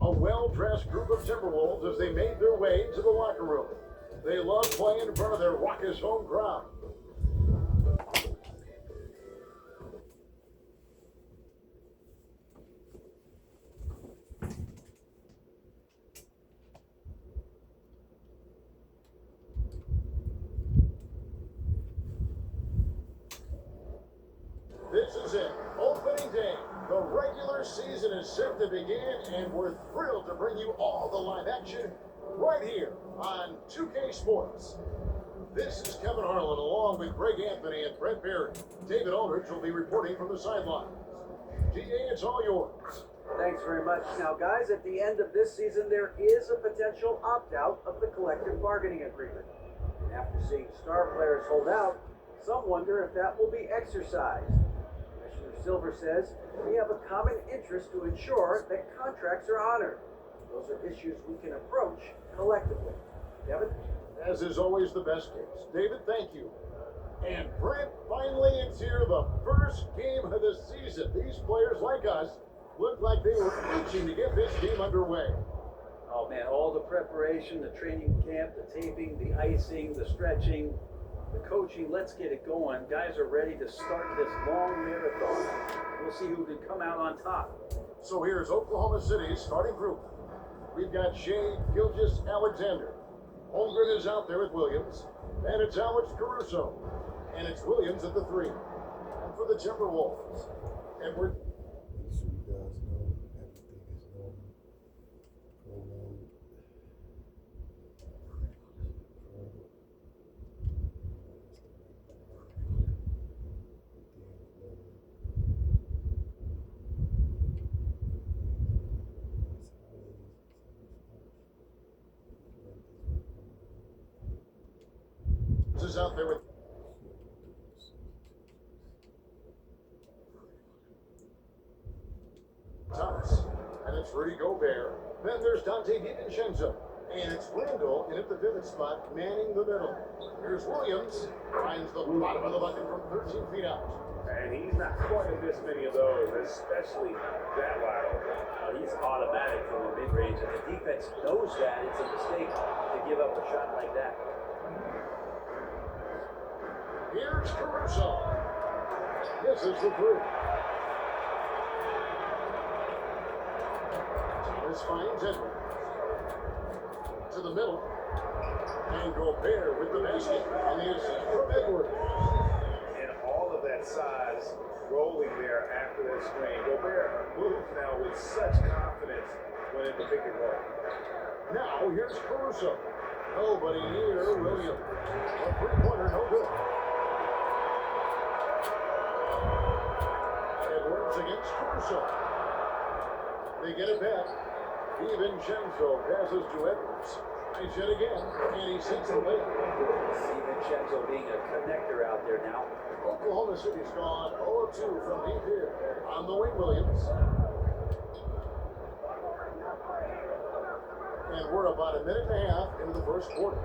A well-dressed group of Timberwolves as they made their way to the locker room. They love playing in front of their raucous home crowd. This is it, opening day. The regular season is set to begin, and we're thrilled to bring you all the live action right here on 2K Sports. This is Kevin Harlan along with Greg Anthony and Brett Barry. David Aldridge will be reporting from the sidelines. DA, it's all yours. Thanks very much. Now, guys, at the end of this season, there is a potential opt-out of the collective bargaining agreement. And after seeing star players hold out, some wonder if that will be exercised. Commissioner Silver says we have a common interest to ensure that contracts are honored. Those are issues we can approach collectively. Kevin? As is always the best case. David, thank you. And Brent, finally it's here, the first game of the season. These players like us looked like they were itching to get this game underway. Oh man, all the preparation, the training camp, the taping, the icing, the stretching, the coaching, let's get it going. Guys are ready to start this long marathon. We'll see who can come out on top. So here's Oklahoma City's starting group. We've got Shea Gilgeous-Alexander. Holmgren is out there with Williams. And it's Alex Caruso. And it's Williams at the 3. And for the Timberwolves, Edward. Make sure you guys know everything is normal. Prolonged. Is out there with Thomas, and it's Rudy Gobert. Then there's Dante DiVincenzo, and it's Randall in at the pivot spot, manning the middle. Here's Williams, finds the bottom of the bucket from 13 feet out. And he's not going to miss many of those, especially that lateral. He's automatic from the mid-range, and the defense knows that it's a mistake to give up a shot like that. Here's Caruso. This is the 3. Thomas finds Edwards. To the middle. And Gobert with the basket. And the assist from Edwards. And all of that size rolling there after that screen. Gobert moves now with such confidence when in the pick and roll. Now here's Caruso. Nobody near Williams. A three-pointer, no good. Edwards against Caruso. They get it back. DiVincenzo passes to Edwards. He's yet again, and he sends it away. DiVincenzo being a connector out there now. Oklahoma City's gone 0-2 from deep here. On the wing, Williams. And we're about a minute and a half into the first quarter.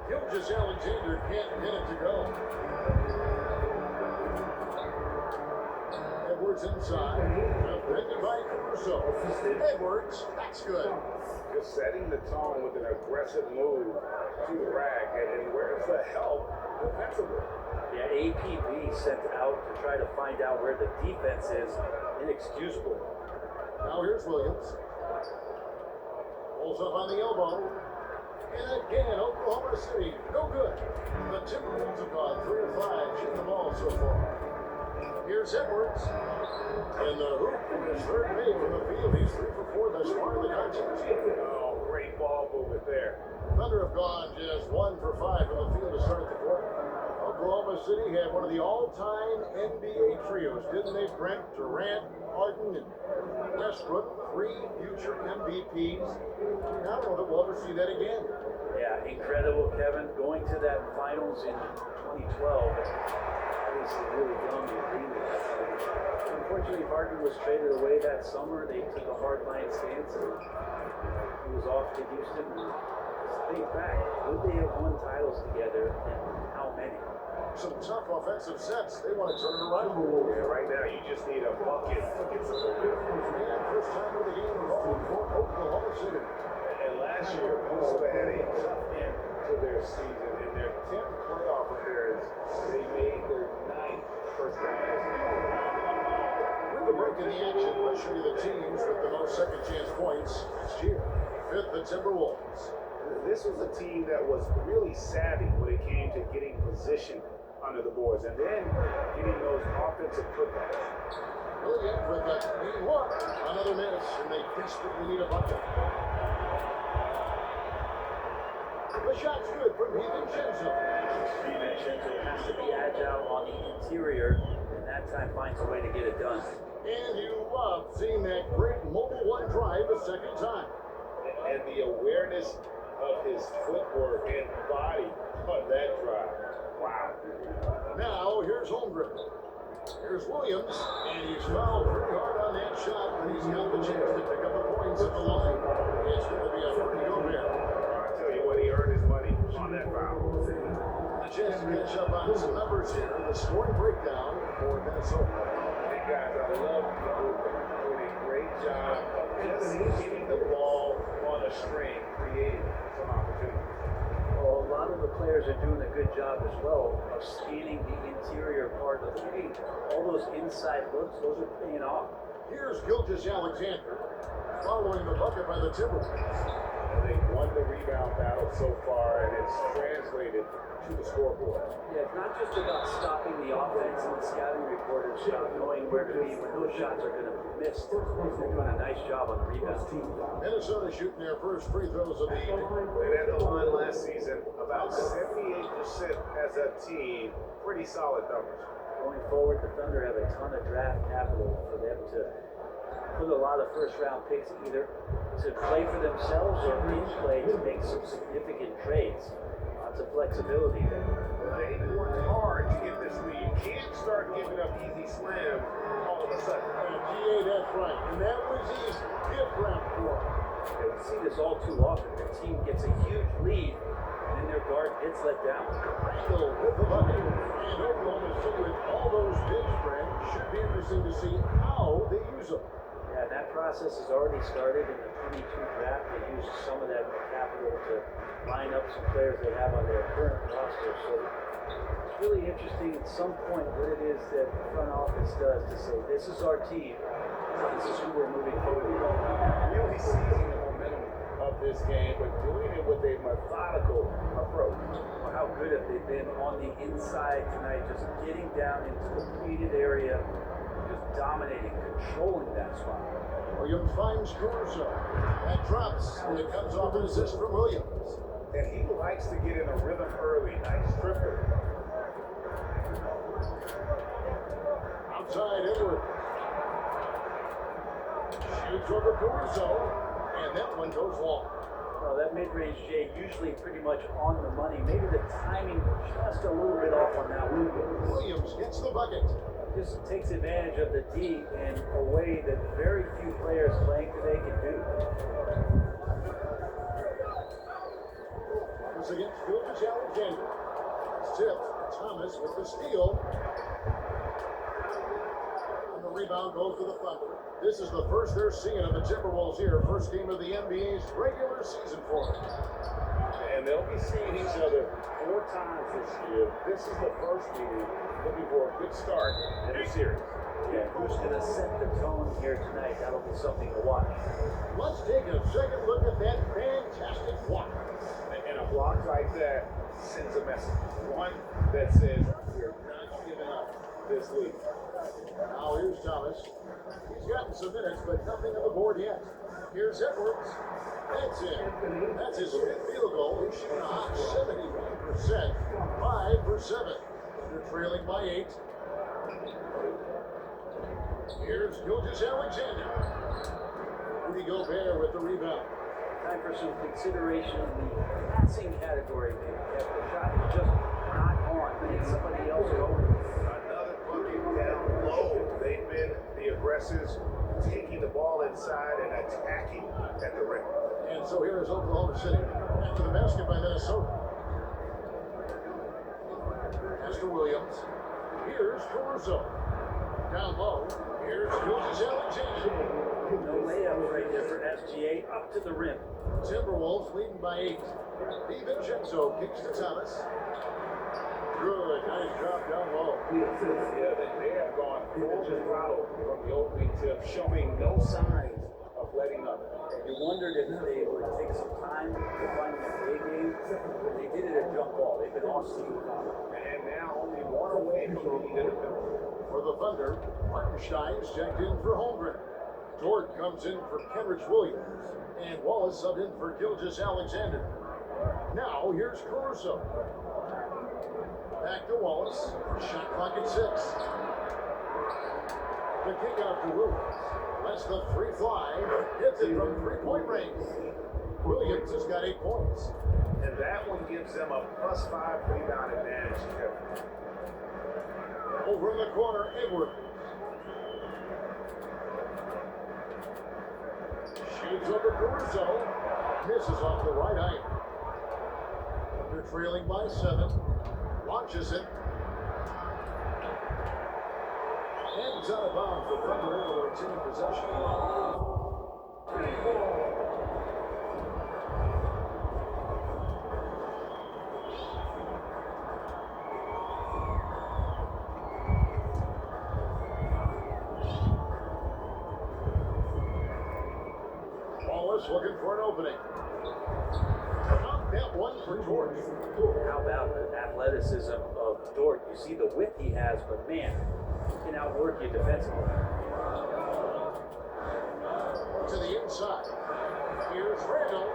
Gilgeous-Alexander can't get it to go. Edwards inside. Defended by Caruso. Edwards, that's good. Just setting the tone with an aggressive move to the rack. And where's the help defensively? Yeah, APB sent out to try to find out where the defense is. Inexcusable. Now here's Williams. Pulls up on the elbow. And again, Oklahoma City, no good. The Timberwolves have gone 3 of 5 shooting the ball so far. Here's Here's Edwards. And the hoop from his third made from the field. He's 3 for 4 thus far in the contest. Oh, great ball movement there. Thunder have gone just 1 for 5 from the field to start the quarter. Oklahoma City had one of the all-time NBA trios, didn't they? Brent, Durant, Harden, and Westbrook, 3 future MVPs. I don't know that we'll ever see that again. Yeah, incredible, Kevin. Going to that finals in 2012, obviously really young and dreaming. Unfortunately, Harden was traded away that summer. They took a hard-line stance, and he was off to Houston. Think back, would they have won titles together, and how many? Some tough offensive sets. They want to turn it around. Yeah, right now you just need a bucket to get some momentum. And first time of the game involved for Oklahoma City. And last year, Minnesota had a tough end to their season. In their 10th playoff appearance, they made their 9th first round. With the break in the action, let's show you the teams with the most second chance points next year. 5th, the Timberwolves. This was a team that was really savvy when it came to getting position under the boards and then getting those offensive putbacks. Williams with the lead one. Another miss, and they desperately need a bucket. The shot's good from DiVincenzo. DiVincenzo has to be agile on the interior, and that time finds a way to get it done. And you love seeing that great mobile one drive a second time. And the awareness of his footwork and body on that drive. Wow. Now, here's Holmgren. Here's Williams, and he's fouled pretty hard on that shot, but he's got the chance to pick up the points at the line. It's going to be a pretty good there. I'll tell you what, he earned his money on that foul. A chance to catch up on some numbers here. The scoring breakdown for Minnesota. Hey guys, I love the movement. Doing a great job of just getting the ball on a string, creating some opportunities. Well, a lot of the players are doing a good job as well of scanning the interior part of the paint. All those inside looks, those are paying off. Here's Gilgeous-Alexander following the bucket by the Timberwolves. And they've won the rebound battle so far, and it's translated to the scoreboard. Yeah, it's not just about stopping the offense and the scouting reporters, about knowing where to be when those shots are going to be missed. They're doing a nice job on the rebound. Minnesota shooting their first free throws of the evening. They had the line last season, about 78% as a team. Pretty solid numbers. Going forward, the Thunder have a ton of draft capital for them to put a lot of first-round picks either to play for themselves or in play to make some significant trades. Lots of flexibility there. They worked hard to get this lead. You can't start giving up easy slams all of a sudden. GA, that's right. And that was easy. Different for them. Yeah, we see this all too often. The team gets a huge lead, and then their guard gets let down. Randall with the bucket. And Oklahoma City with all those big spreads. Should be interesting to see how they use them. Yeah, that process has already started in the 22 draft. They used some of that capital to line up some players they have on their current roster. So it's really interesting at some point what it is that the front office does to say, this is our team, this is who we're moving forward with. Really seizing the momentum of this game, but doing it with a methodical approach. Well, how good have they been on the inside tonight, just getting down into the painted area, just dominating, controlling that spot. Williams finds Caruso. That drops, and it comes off an assist from Williams. And he likes to get in a rhythm early. Nice tripper. Outside Edwards. Shoots over Caruso, and that one goes long. Well, that mid-range J usually pretty much on the money. Maybe the timing just a little bit off on that one. Williams gets the bucket. Just takes advantage of the D in a way that very few players playing today can do. Thomas against Gilgeous-Alexander. It's tipped. Thomas with the steal. And the rebound goes to the Thunder. This is the first they're seeing of the Timberwolves here. First game of the NBA's regular season for them. And they'll be seeing each other 4 times this year. This is the first meeting, looking for a good start in the series. Yeah, who's going to set the tone here tonight? That'll be something to watch. Let's take a second look at that fantastic block. And a block like that sends a message. One that says, we're not giving up. this league. Now here's Thomas. He's gotten some minutes, but nothing on the board yet. Here's Edwards. That's in. That's his fifth field goal. He's shooting a hot 71%. 5 for 7. They're trailing by 8. Here's Alexander. Rudy Gobert with the rebound. Time for some consideration in the passing category, maybe. If the shot is just not on, but it's somebody else going. Another bucket down low. They've been the aggressors, taking the ball inside and attacking at the rim. And so here is Oklahoma City after the basket by Minnesota. Pastor Williams. Here's Caruso. Down low. Here's Alexander. No layup right there for SGA up to the rim. Timberwolves leading by 8. DiVincenzo kicks to Thomas. Good, nice job down low. Yeah, they have gone full throttle from the opening tip, showing no signs of letting up. You wondered if they would take some time to find their A game. They did it at jump ball. They've been off steam. And now only one away from leading the middle. For the Thunder, Martenstein's checked in for Holmgren. Dort comes in for Kenrich Williams. And Wallace subbed in for Alexander. Now here's Caruso. Back to Wallace. Shot clock at 6. The kick out to Williams. Lets the free fly. Hits it from 3-point range. Williams has got 8 points. And that one gives them a +5 rebound advantage. Over in the corner, Edwards. Shoots over Caruso. Misses off the right iron. They're trailing by 7. Launches it. And it's out of bounds. The Thunder able to retain possession. Wallace looking for an opening. Not that one for George. How about the athleticism of Dort? You see the width he has, but man, he can outwork you defensively. To the inside. Here's Randall.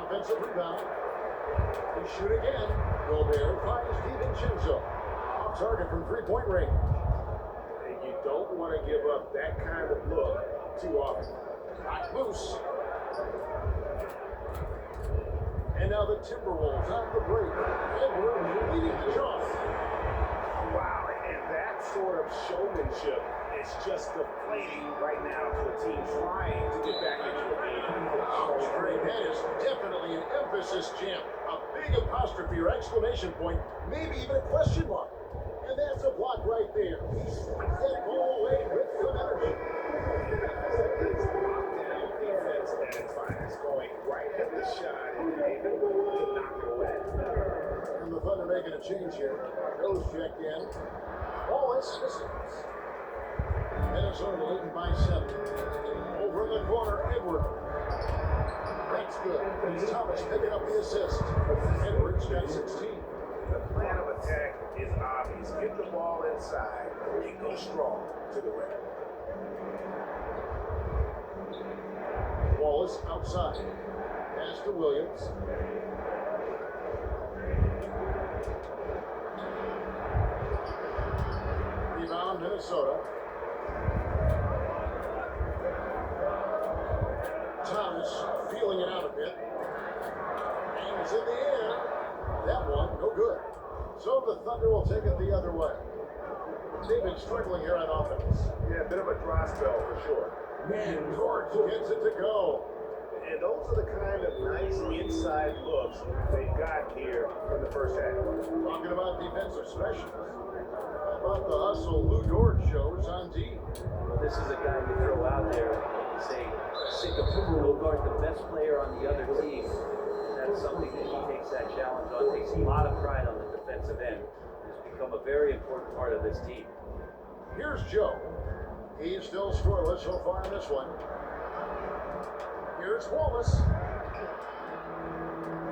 Offensive rebound. They shoot again. Gobert finds DiVincenzo. Off target from 3-point range. And you don't want to give up that kind of look too often. Knocked loose. And now the Timberwolves on the break. Edwards leading the charge. Wow, and that sort of showmanship is just deflating right now to a team trying to get back into a game. Oh, great. That is definitely an emphasis jam. A big apostrophe or exclamation point, maybe even a question mark. And that's a block right there. He swings that ball away with some energy. It's lockdown defense at its finest, going right at the shot and able to knock it away. And the Thunder making a change here. Rose checked in. Wallace misses. Minnesota leading by 7. Over in the corner, Edwards. That's good. It's Thomas picking up the assist. Edwards got 16. The plan of attack is obvious. Get the ball inside and go strong to the rim. Wallace outside. Pass to Williams. Rebound, Minnesota. Thomas feeling it out a bit. And it's in the air. That one, no good. So the Thunder will take it the other way. They've been struggling here on offense. Yeah, a bit of a dry spell for sure. And George gets it to go. And those are the kind of nice inside looks they got here in the first half. Talking about defensive specialists. How about the hustle Lou Dort shows on D? Well, this is a guy you throw out there and say, sick of go guard the best player on the other team. And that's something that he takes that challenge on, takes a lot of pride on the defensive end. And has become a very important part of this team. Here's Joe. He's still scoreless so far in this one. Here's Wallace.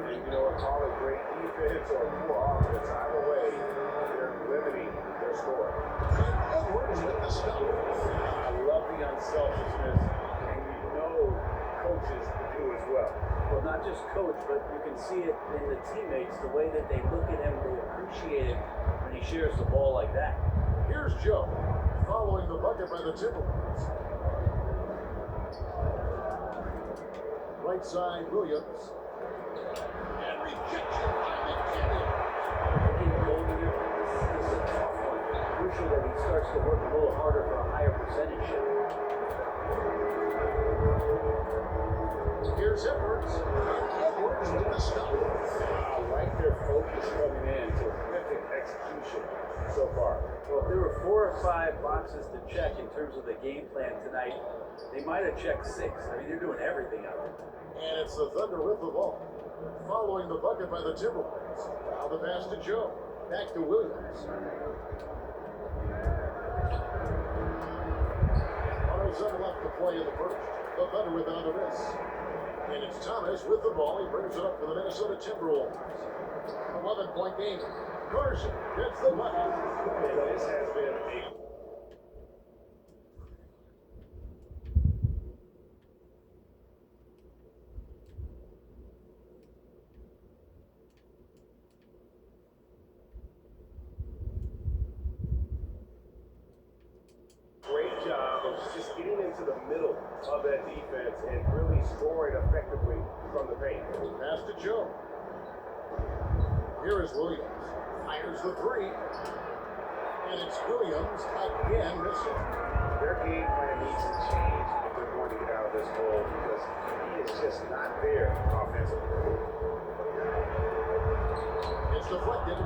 And you know, call it great defense or poor offense. Either way, they're limited selfishness, and you know coaches do as well. Well, not just coach, but you can see it in the teammates, the way that they look at him, they appreciate it when he shares the ball like that. Here's Joe, following the bucket by the Timberwolves. Right side, Williams. And rejection by McKinney. Getting going here, this is a tough one. Crucial that he starts to work a little harder for a higher percentage shot. Here's Edwards. Edwards with the stop. I like their focus coming in. Terrific execution so far. Well, if there were 4 or 5 boxes to check in terms of the game plan tonight, they might have checked 6. I mean, they're doing everything out there. And it's the Thunder with the ball. Following the bucket by the Timberwolves. Now the pass to Joe. Back to Williams. 107 left to play in the first. The Thunder with another miss. And it's Thomas with the ball. He brings it up for the Minnesota Timberwolves. 11-point game. Carson gets the bucket. And this has been a great job of just getting into the middle of that defense and really scoring effectively from the paint. Pass to Joe. Here is Williams. Fires the three. And it's Williams again missing. Their game plan needs to change if they're going to get out of this hole because he is just not there offensively. It's deflected.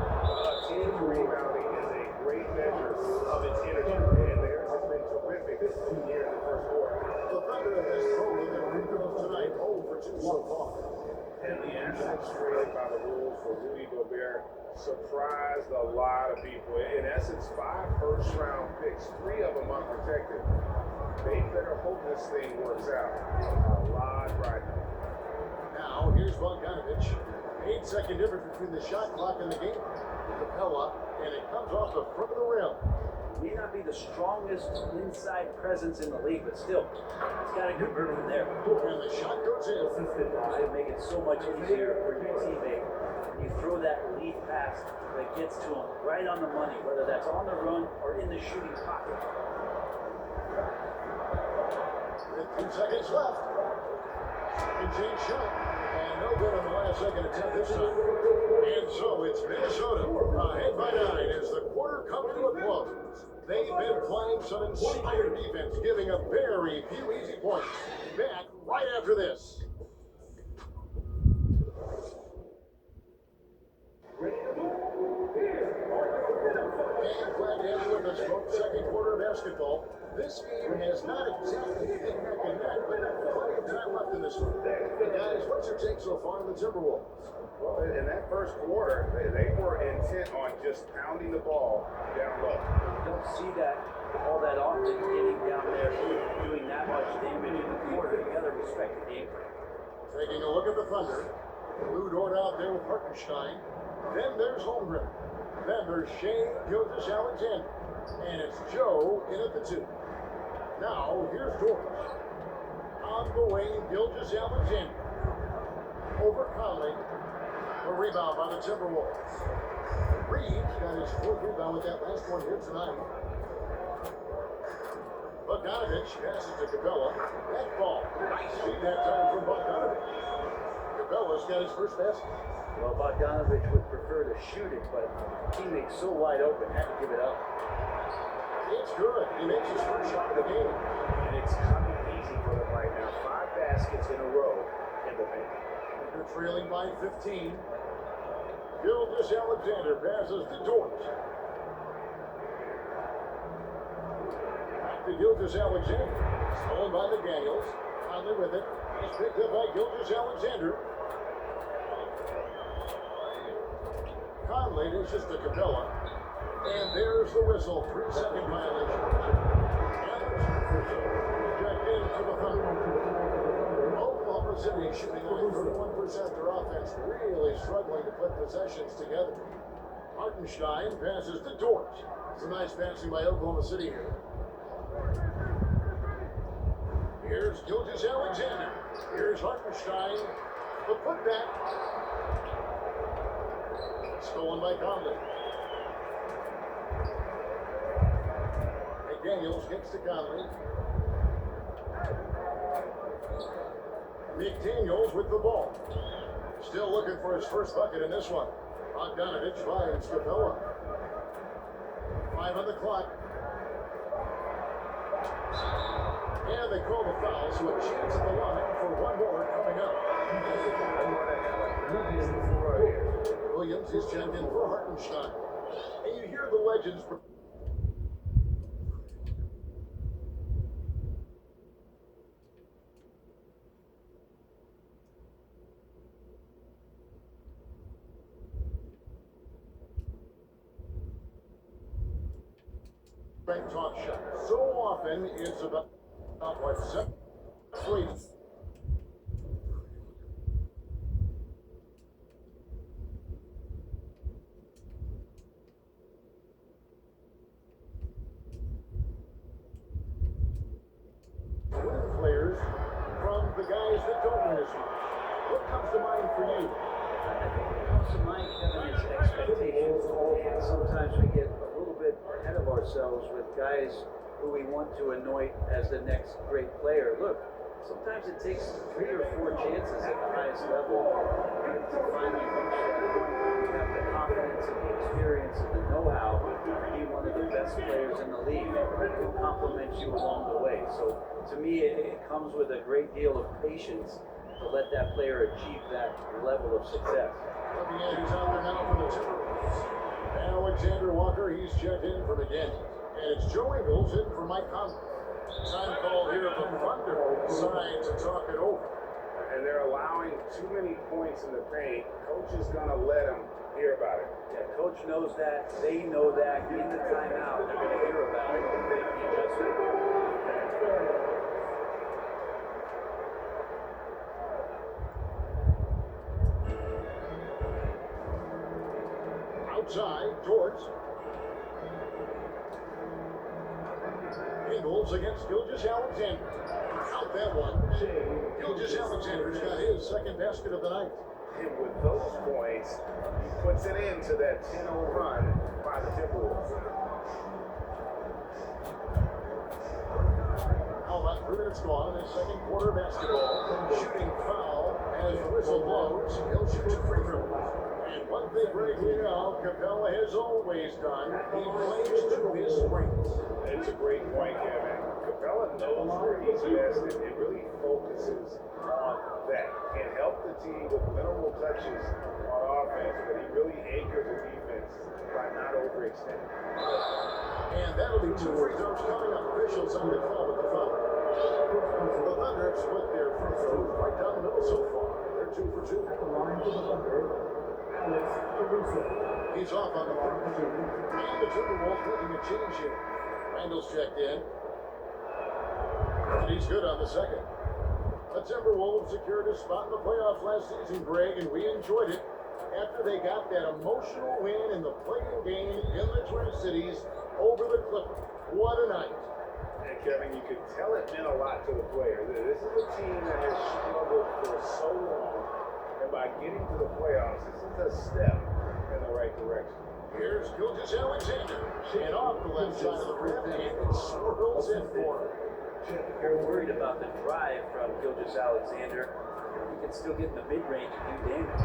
Team rebounding is a great measure of its energy, and theirs has been terrific here in the first quarter. The Thunder have this hole in their rebounds tonight, 0 for 2 so far. And the assets traded by the Wolves for Rudy Gobert surprised a lot of people. In essence, 5 first-round picks, 3 of them unprotected. They better hope this thing works out a lot right now. Now, here's Bogdanovich. 8-second difference between the shot clock and the game. Capella, and it comes off the front of the rim. May not be the strongest inside presence in the league, but still, it's got to convert from there. And the shot goes in. It make it so much easier for your teammate when you throw that lead pass that gets to him right on the money, whether that's on the run or in the shooting pocket. With 2 seconds left. Second change shot. And no good on the last second attempt this time. And so it's Minnesota ahead by 9 as the quarter comes to a close. They've been playing some inspired defense, giving up very few easy points. Back right after this. And glad to have you with us, folks. Second quarter of basketball. This game has not exactly been neck and neck, but plenty of time left in this one. Hey guys, what's your take so far on the Timberwolves? Well, in that first quarter, they were intent on just pounding the ball down low. You don't see that all that often, getting down there, doing that much damage in the quarter. You got to respect the game plan. Taking a look at the Thunder. Lou Dort out there with Hartenstein. Then there's Holmgren. Then there's Shea Gilgeous-Alexander. And it's Joe in at the 2. Now, here's Dort. On the way, Gilgeous-Alexander. Over Conley. A rebound by the Timberwolves. Reeves got his 4th rebound with that last one here tonight. Bogdanovich passes to Capella. That ball. Nice feed that time from Bogdanovich. Capella's got his first basket. Well, Bogdanovich would prefer to shoot it, but teammate's so wide open, had to give it up. It's good. He makes his first shot of the game. And it's coming easy for them right now. 5 baskets in a row in the paint. They're trailing by 15. Gilgeous-Alexander passes to Dort. Back to Gilgeous-Alexander. Stolen by McDaniels. Conley with it. It's picked up by Gilgeous-Alexander. Conley dishes to Capella. And there's the whistle. 3-second violation. Checked into the Thunder. Oklahoma City shooting only 31% their offense, really struggling to put possessions together. Hartenstein passes to Dort. Some nice passing by Oklahoma City here. Here's Gilgeous Alexander. Here's Hartenstein. The putback. Stolen by Conley. McDaniels gets to Conley. McDaniels with the ball. Still looking for his first bucket in this one. Bogdanovich finds Capella. 5 on the clock. And they call the foul, so a chance at the line for one more coming up. Williams is checked in for Hartenstein. And you hear the legends. Talk shot. So often it's about what 7 3. Players from the guys that don't win as much. What comes to mind for you? I think what comes to mind, Kevin, is expectations. And sometimes we get a little bit ahead of ourselves with guys who we want to anoint as the next great player. Look, sometimes it takes 3 or 4 chances at the highest level to finally reach that point where you have the confidence and the experience and the know-how to be one of the best players in the league who complements you along the way. So to me, it comes with a great deal of patience to let that player achieve that level of success. Looking at who's out there now for the Timberwolves. Alexander Walker, he's checked in for McDaniels. And it's Joe Ingles in for Mike Conley. Time called here at the Thunder side to talk it over. And they're allowing too many points in the paint. Coach is going to let them hear about it. Yeah, coach knows that. They know that. In the timeout, they're going to hear about it and make the adjustment. Outside, George. Ingles against Gilgeous Alexander. Out that one. Gilgeous Alexander's got his second basket of the night. And with those points, he puts an end to that 10-0 run by the Timberwolves. Now about 3 minutes gone in his second quarter basketball. Shooting foul as the whistle blows. He'll shoot 2 free throws. And one thing right here now, Capella has always done. He plays to his strengths. It's a great point, Kevin. Capella knows where he's best and it really focuses on that. Can help the team with minimal touches on offense, but he really anchors the defense by not overextending. And that'll be 2 free throws coming up. Officials on the call with the foul. The Thunder have split their free throws right down the middle so far. They're 2 for 2. At the line for the Thunder, Alex Caruso. He's off on the front. And the Timberwolves making a change here. Randall's checked in. And he's good on the second. The Timberwolves secured a spot in the playoffs last season, Greg, and we enjoyed it after they got that emotional win in the play-in game in the Twin Cities over the Clippers. What a night. And Kevin, you could tell it meant a lot to the players. This is a team that has struggled for so long, and by getting to the playoffs, this is a step in the right direction. Here's Gilgeous Alexander. And off the left side of the rim, and it swirls in for him. You're worried about the drive from Gilgeous Alexander. He can still get in the mid-range and do damage.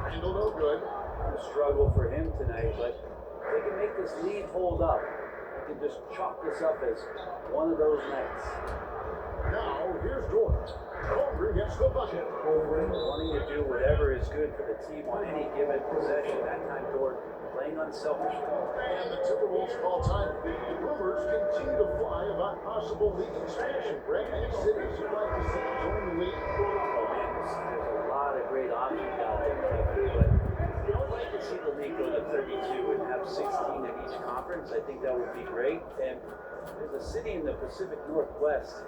Randall no good. A struggle for him tonight, but if they can make this lead hold up, we can just chalk this up as one of those nights. Now, here's Dort. Holmgren gets the bucket. Wanting to do whatever is good for the team on any given possession. That time, Dort playing unselfishly. And the Timberwolves call time. Rumors continue to fly about possible league expansion. Greg, any cities you'd like to see join the league? Oh man, there's a lot of great options out there, Kevin, but I would like to see the league go to 32 and have 16 in each conference. I think that would be great. And there's a city in the Pacific Northwest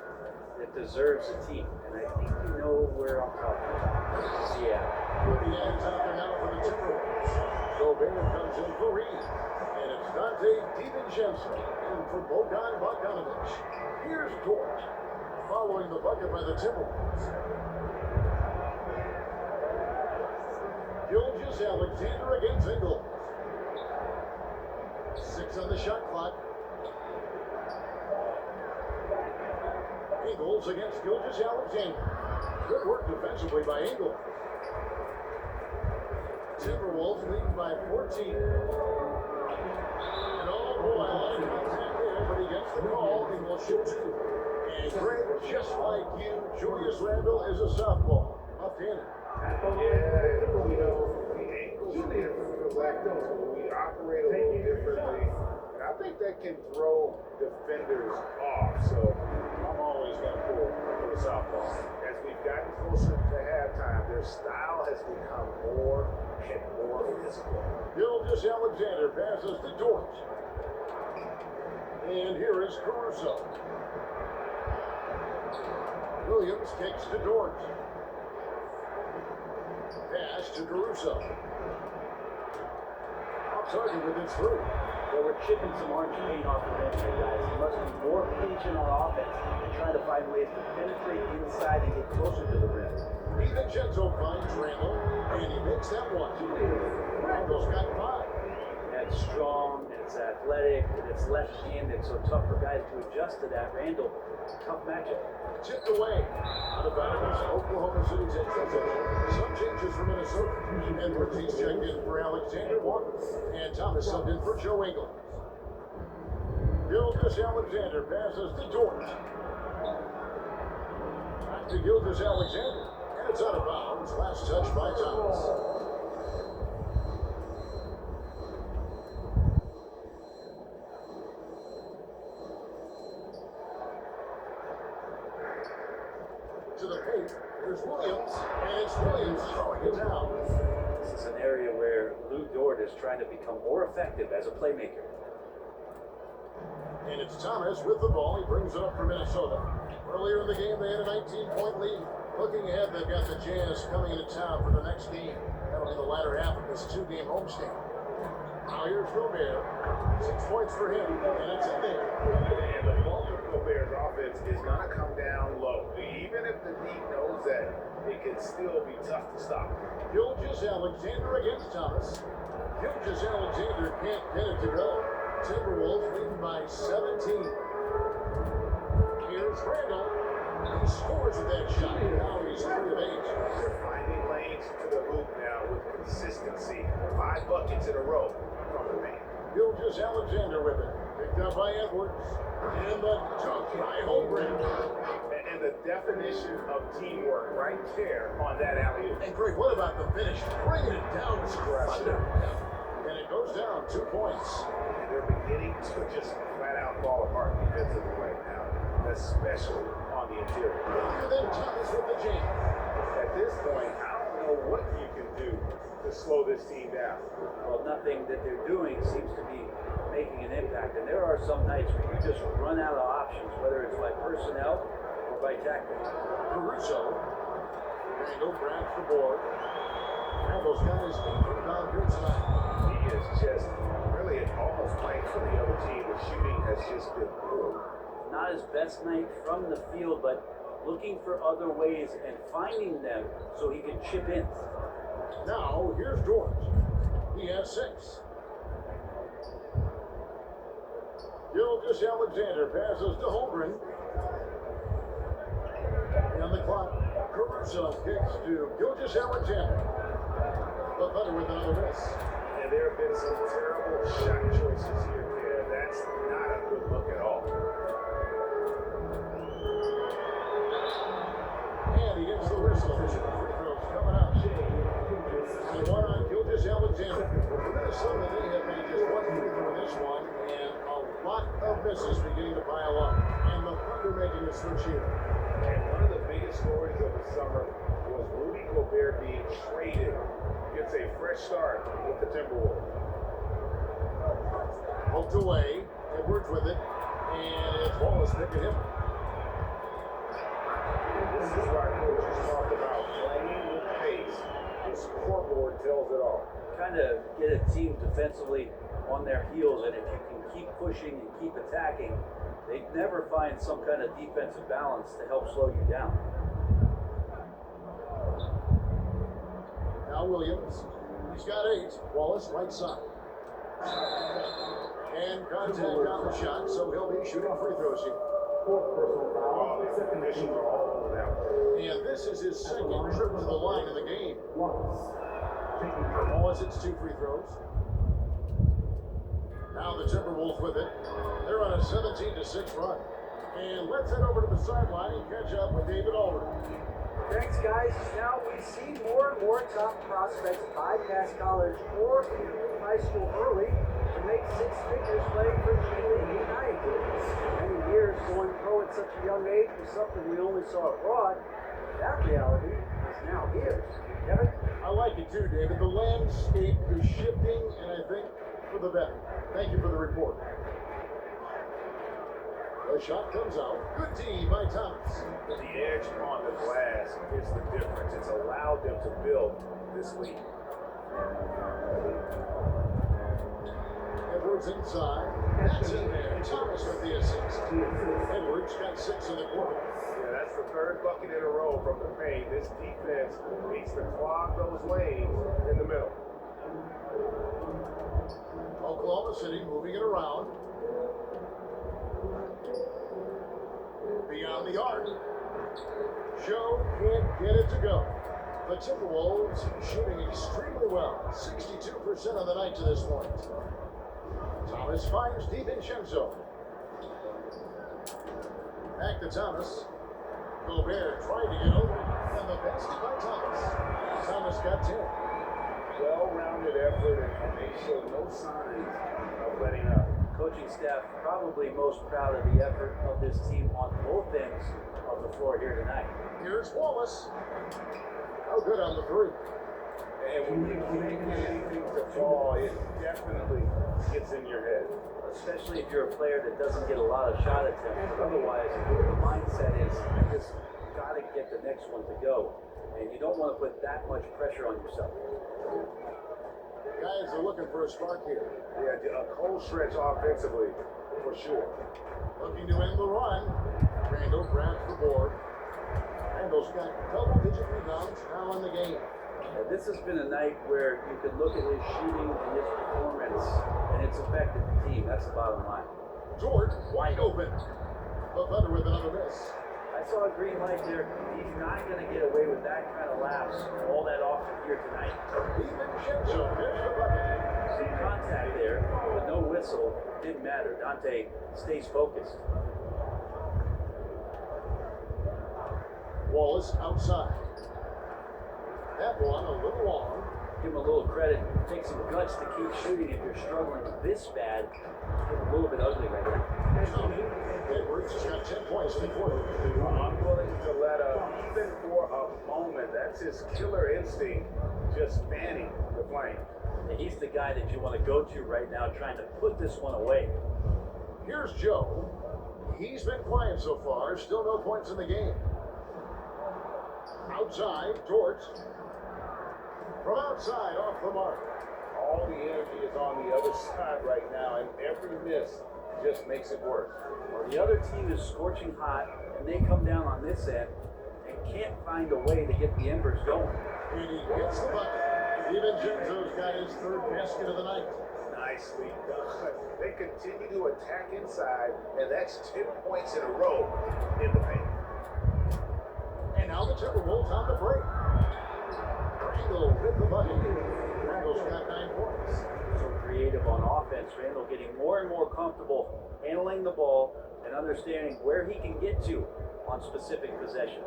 that deserves a team, and I think you know where I'm talking about. Seattle. The ends out there now for the Timberwolves. Gobert comes in for Reed. And it's Dante DiVincenzo in for Bogdan Bogdanovich. Here's Dort. following the bucket by the Timberwolves. Gilgeous-Alexander against Ingles. 6 on the shot clock. Ingles against Gilgeous-Alexander. Good work defensively by Ingles. Timberwolves leading by 14. And oh boy, a lot of contact there, but he gets the call. He will shoot 2. And Greg, just like you, Julius Randle is a sophomore. Left-handed. Yeah, you know, the ankles are different like those. We operate a little differently. And I think that can throw defenders off. So I'm always going to pull for the softball. As we've gotten closer to halftime, their style has become more and more physical. Gilgeous-Alexander passes to Dort. And here is Caruso. Williams kicks to Dort. Pass to Caruso. Off target with it through. Well, we're chipping some orange paint off the bench here, guys. We must be more patient on offense and try to find ways to penetrate inside and get closer to the rim. DiVincenzo finds Randle, and he makes that one. Randle's got 5. That's strong, and it's athletic, and it's left-handed, so tough for guys to adjust to that. Randle, tough matchup. Tipped away. Out of bounds. Oklahoma City takes possession. Some changes for Minnesota. Edwards, he's checked in for Alexander Walker. And Thomas subbed in for Joe Ingles. Gilgeous-Alexander passes to Dort. Back to Gilgeous-Alexander. And it's out of bounds. Last touch by Thomas. To the paint, there's Williams, and it's Williams throwing it down. This is an area where Lou Dort is trying to become more effective as a playmaker. And it's Thomas with the ball. He brings it up for Minnesota. Earlier in the game, they had a 19-point lead. Looking ahead, they've got the Jazz coming into town for the next game. That'll be the latter half of this 2-game homestand. Now here's Gobert. 6 points for him, and it's in there. And the bulk of Gobert's offense is going to come down low. Even if the D knows that, it can still be tough to stop. Gilgeous-Alexander against Thomas. Gilgeous-Alexander can't get it to go. Timberwolves leading by 17. Here's Randle. He scores with that shot. Now he's 3 of 8. They're finding lanes to the hoop now with consistency. 5 buckets in a row from the main. Gilgeous-Alexander with it. Picked up by Edwards. And the dunk by Holmgren. And the definition of teamwork right there on that alley-oop. And Greg, what about the finish? Bringing it down to thunder. And it goes down 2 points. And they're beginning to just flat out fall apart defensively right now, especially on the interior. And then Thomas with the jam. At this point, I don't know what you can do to slow this team down. Well, nothing that they're doing seems to be making an impact. And there are some nights where you just run out of options, whether it's by personnel or by tactics. Caruso. Randle grabs the board. All those guys down here tonight. He is just really almost playing for the other team. The shooting has just been poor. Not his best night from the field, but looking for other ways and finding them so he can chip in. Now, here's Dort. He has 6. Gilgeous-Alexander passes to Holmgren. And the clock. Caruso kicks to Gilgeous-Alexander. The Thunder with another miss. And there have been some terrible shot choices here, Kev. That's not a good look at all. And he gets the whistle. Free throws coming up. And one on Gilgeous-Alexander. For Minnesota, they have made just 1 free throw in this one, and a lot of misses beginning to pile up. And the Thunder making a switch here. And one of the biggest stories of the summer was Rudy Gobert being traded. Gets a fresh start with the Timberwolves. Poked away. Edwards with it. And it's Wallace picking him. This is why coaches talk about playing with pace. The scoreboard tells it all. kind of get a team defensively on their heels, and if you can keep pushing and keep attacking, they never find some kind of defensive balance to help slow you down. Now Williams. He's got 8. Wallace, right side. And contact on the shot, so he'll be shooting free throws here. Fourth personal foul. The Second conditions team are all over that one. And this is his second trip to the line in the game. Wallace. Taking Wallace hits 2 free throws. Now the Timberwolves with it. They're on a 17-6 run. And let's head over to the sideline and catch up with David Aldridge. Thanks, guys. Now we see more and more top prospects bypass college or high school early to make 6 figures playing for G League Ignite. Many years going pro at such a young age was something we only saw abroad. That reality is now here. Kevin? I like it too, David. The landscape is shifting, and I think for the better. Thank you for the report. The shot comes out. Good D by Thomas. The edge on the glass is the difference. It's allowed them to build this lead. Edwards inside. That's in there. Thomas with the assist. Edwards got 6 in the quarter. Yeah, that's the 3rd bucket in a row from the paint. This defense needs to clog those lanes in the middle. Oklahoma City moving it around. Beyond the arc. Joe can't get it to go. The Timberwolves shooting extremely well. 62% of the night to this point. Thomas finds DiVincenzo. Back to Thomas. Gobert trying to get over. And the basket by Thomas. Thomas got 10. Well-rounded effort, and they show no signs of letting up. Coaching staff probably most proud of the effort of this team on both ends of the floor here tonight. Here's Wallace. How good on the 3. And when you can't get anything to fall, it definitely gets in your head. Especially if you're a player that doesn't get a lot of shot attempts. But otherwise, the mindset is you just got to get the next one to go. And you don't want to put that much pressure on yourself. Guys are looking for a spark here. Yeah, a cold stretch offensively, for sure. Looking to end the run. Randall grabs the board. Randall's got double-digit rebounds now in the game. This has been a night where you could look at his shooting and his performance, and it's affected the team. That's the bottom line. Dort wide open. The Thunder with another miss. I saw a green light there. He's not going to get away with that kind of lapse all that often here tonight. DiVincenzo, there's the bucket. Some contact there, but no whistle. Didn't matter. Dante stays focused. Wallace outside. That one a little long. Give him a little credit. Take some guts to keep shooting if you're struggling this bad. It's getting a little bit ugly right now. Edwards has got 10 points in the quarter. Unwilling to let up, even for a moment. That's his killer instinct, just fanning the flame. And he's the guy that you want to go to right now, trying to put this one away. Here's Joe. He's been quiet so far. Still no points in the game. Outside, Dort. From outside, off the mark. All the energy is on the other side right now, and every miss just makes it worse. Well, the other team is scorching hot, and they come down on this end and can't find a way to get the embers going. And he gets the bucket. DiVincenzo's got his 3rd basket of the night. Nicely done. They continue to attack inside, and that's 10 points in a row in the paint. And now the Timberwolves on the break. Randall with the bucket. Randall's got 9 points. So creative on offense. Randall getting more and more comfortable handling the ball and understanding where he can get to on specific possessions.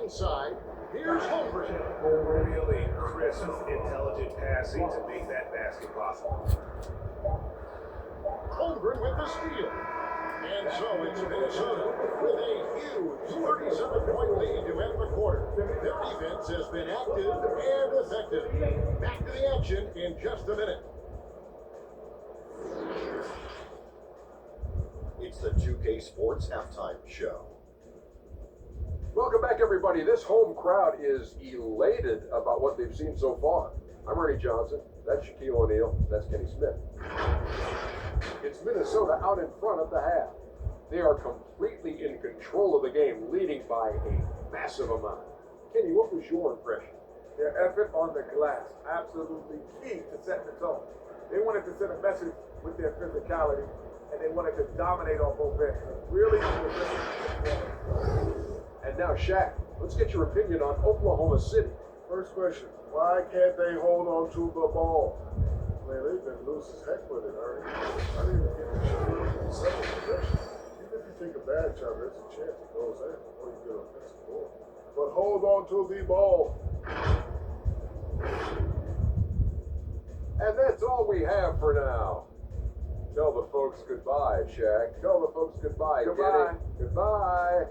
Inside, here's Holmgren. Really crisp, intelligent passing to make that basket possible. Holmgren with the steal. And so it's Minnesota with a huge 37-point lead to end the quarter. Their defense has been active and effective. Back to the action in just a minute. It's the 2K Sports Halftime Show. Welcome back, everybody. This home crowd is elated about what they've seen so far. I'm Ernie Johnson. That's Shaquille O'Neal. That's Kenny Smith. It's Minnesota out in front of the half. They are completely in control of the game, leading by a massive amount. Kenny, what was your impression? Their effort on the glass, absolutely key to set the tone. They wanted to send a message with their physicality, and they wanted to dominate on both ends. Really performance. And now, Shaq, let's get your opinion on Oklahoma City. First question, why can't they hold on to the ball? Man, they've been loose as heck with it, Ernie. I didn't even get to shoot it in second possession. Even if you take a bad shot, there's a chance it goes in before you get an offensive ball. But hold on to the ball. And that's all we have for now. Tell the folks goodbye, Shaq. Tell the folks goodbye, Goodbye. Kenny. Goodbye.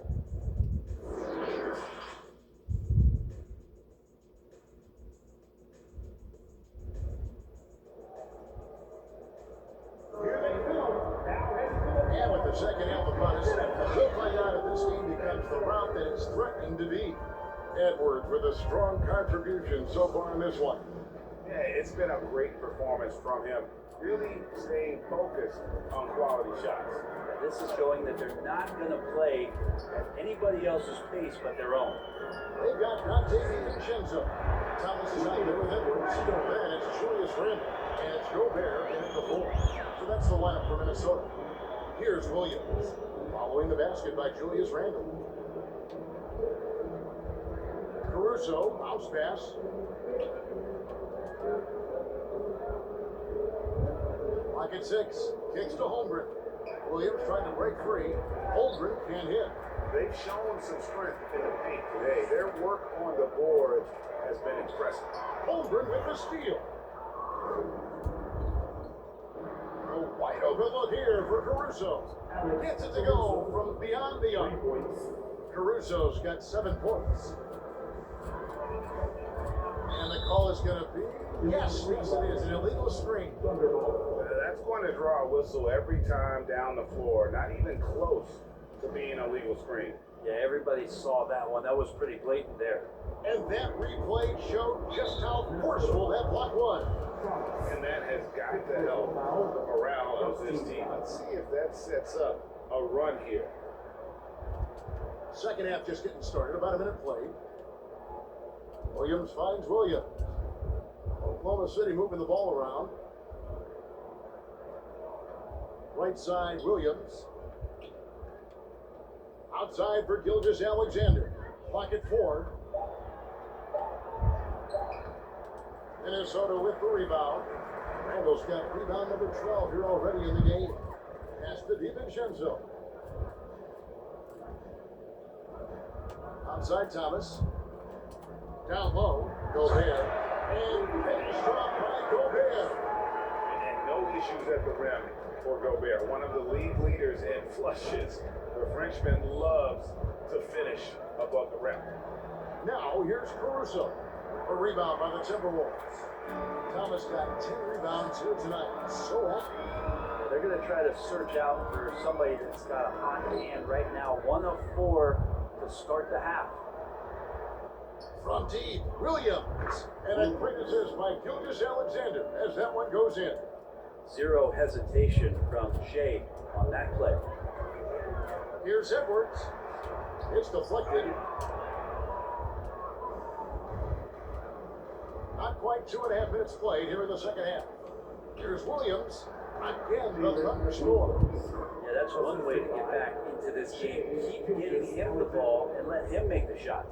Here they go. And with the second half upon us, we'll find out if this game becomes the route that it's threatening to be. Edwards with a strong contribution so far in this one. Yeah, it's been a great performance from him. Really staying focused on quality shots. This is showing that they're not going to play at anybody else's pace but their own. They've got Conte and Vincenzo. Thomas is out there with Edwards. Then it's Julius Randle. And it's Gobert in at the four. So that's the lineup for Minnesota. Here's Williams. Following the basket by Julius Randle. Caruso, bounce pass. Lock at 6. Kicks to Holmgren. Williams trying to break free. Holmgren can't hit. They've shown some strength in the paint today. Their work on the board has been impressive. Holmgren with the steal. A wide open look here for Caruso. Gets it to go from beyond the arc. Caruso's got 7 points. And the call is going to be, yes, it is an illegal screen. That's going to draw a whistle every time down the floor. Not even close to being a legal screen. Yeah, everybody saw that one. That was pretty blatant there. And that replay showed just how forceful that block was. And that has got to help the morale of this team. Let's see if that sets up a run here. Second half just getting started, about a minute played. Williams finds Williams. Oklahoma City moving the ball around. Right side, Williams. Outside for Gilgeous-Alexander. Clock at 4. Minnesota with the rebound. Randall's got rebound number 12 here already in the game. Pass to DiVincenzo. Outside Thomas. Down low, Gobert. And finished off by Gobert. And no issues at the rim for Gobert. One of the league leaders in flushes. The Frenchman loves to finish above the rim. Now here's Caruso. A rebound by the Timberwolves. Thomas got 10 rebounds here tonight. So happy. They're going to try to search out for somebody that's got a hot hand right now. 1 of 4 to start the half. From deep, Williams. And a quick assist by Gilgeous-Alexander as that one goes in. Zero hesitation from Shea on that play. Here's Edwards. It's deflected. Not quite 2.5 minutes played here in the second half. Here's Williams. Again, the Thunder score. Yeah, that's one way to get back into this game. Keep getting him the ball and let him make the shots.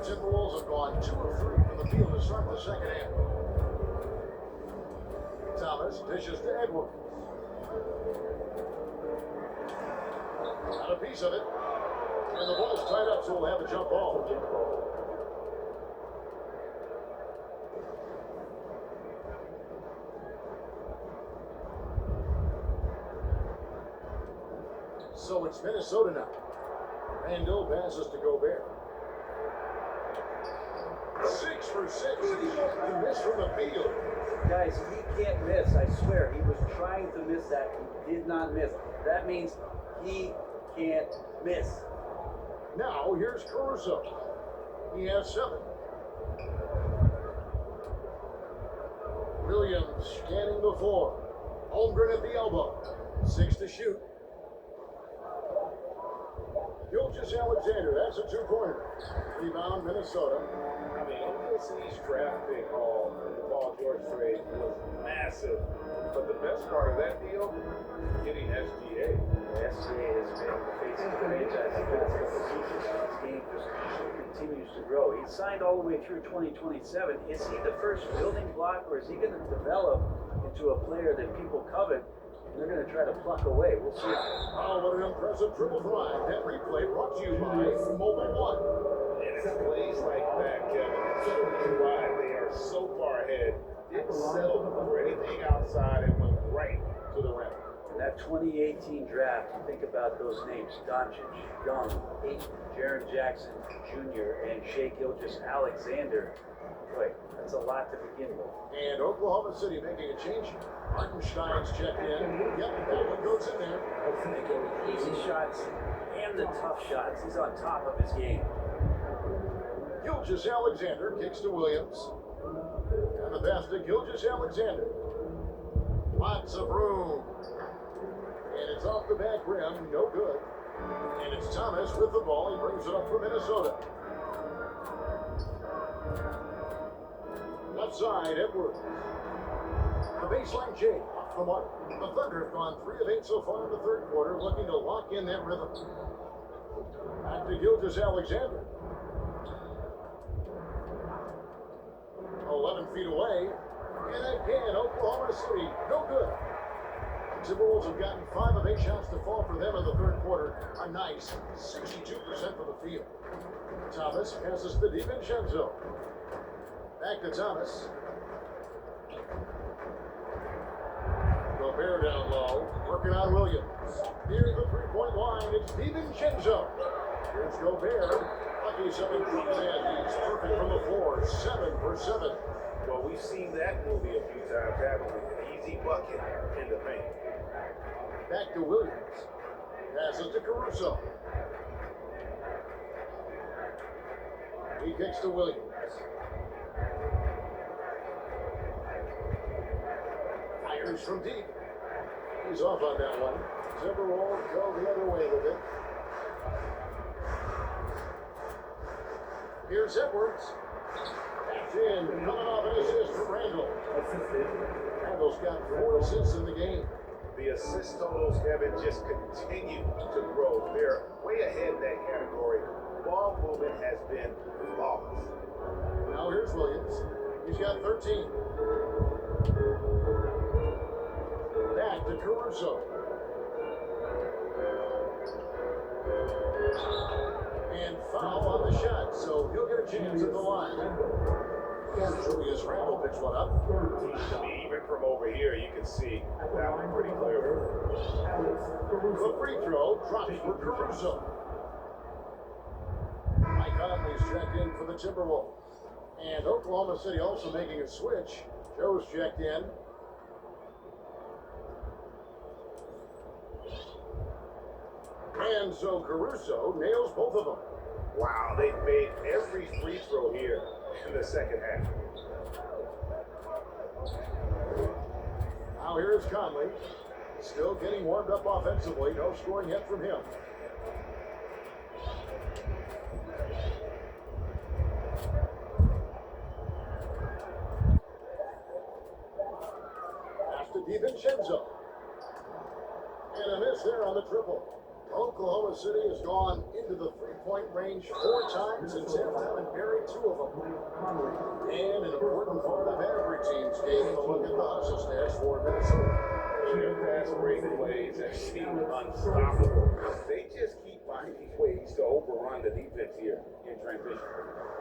Timberwolves have gone 2 of 3 from the field to start the second half. Thomas dishes to Edwards. Got a piece of it. And the ball's tied up, so we'll have a jump ball. So it's Minnesota now. Randle passes to Gobert. 6 for 6. He missed from the field. Guys, he can't miss. I swear, he was trying to miss that. He did not miss. That means he can't miss. Now here's Caruso. He has 7. Williams scanning the floor. Holmgren at the elbow. 6 to shoot. Gilgeous-Alexander, that's a 2-pointer. Rebound, Minnesota. I mean, OKC's draft pick haul in the Paul George trade was massive. But the best part of that deal, getting SGA. SGA has been the face of the franchise the past couple seasons. His game just continues to grow. He signed all the way through 2027. Is he the first building block, or is he going to develop into a player that people covet? They're going to try to pluck away. We'll see. Oh, what an impressive triple threat. That replay brought to you by Mobile One. And it's plays like that, Kevin, that show you why they are so far ahead. Didn't settle for anything outside and went right to the rim. That 2018 draft, you think about those names: Doncic, Young, Ayton, Jaren Jackson Jr., and Shai Gilgeous-Alexander. Boy, that's a lot to begin with. And Oklahoma City making a change. Hartenstein's checked in. Yep, that one goes in there. Making the easy shots and the tough shots. He's on top of his game. Gilgeous-Alexander kicks to Williams. And the pass to Gilgeous-Alexander. Lots of room. And it's off the back rim, no good. And it's Thomas with the ball. He brings it up for Minnesota. Left side, Edwards. The baseline J off the mark. The Thunder have gone 3 of 8 so far in the third quarter, looking to lock in that rhythm. Back to Gilgeous-Alexander. 11 feet away. And again, Oklahoma City, no good. Timberwolves have gotten 5 of 8 shots to fall for them in the third quarter. A nice 62% from the field. Thomas passes to DiVincenzo. Back to Thomas. Gobert down low, working on Williams. Near the 3-point line, it's DiVincenzo. Here's Gobert. Lucky 7 comes in. He's perfect from the floor. 7 for 7. Well, we've seen that movie a few times, haven't we? An easy bucket in the paint. Back to Williams. Passes to Caruso. He kicks to Williams. Fires from deep. He's off on that one. Timberwolves go the other way with it. Here's Edwards. That's in. Coming off an assist from Randall. Randall's got 4 assists in the game. The assist totals, Kevin, just continue to grow. They're way ahead in that category. Ball movement has been flawless. Now here's Williams. He's got 13. Back to Caruso. And foul on the shot, so he'll get a chance at the line. Julius Randle picks one up. I mean, even from over here, you can see that one pretty clear. The free throw drops for Caruso. Mike Conley's checked in for the Timberwolves. And Oklahoma City also making a switch. Joe's checked in. And so Caruso nails both of them. Wow, they've made every free throw here in the second half. Now here's Conley. Still getting warmed up offensively. No scoring yet from him. Pass to DiVincenzo. And a miss there on the triple. Oklahoma City has gone into the 3-point range 4 times since halftime and buried 2 of them. And an important part of every team's game, a look at the hustle stats for Minnesota. Their fast break plays have seemed unstoppable. They just keep finding ways to overrun the defense here in transition.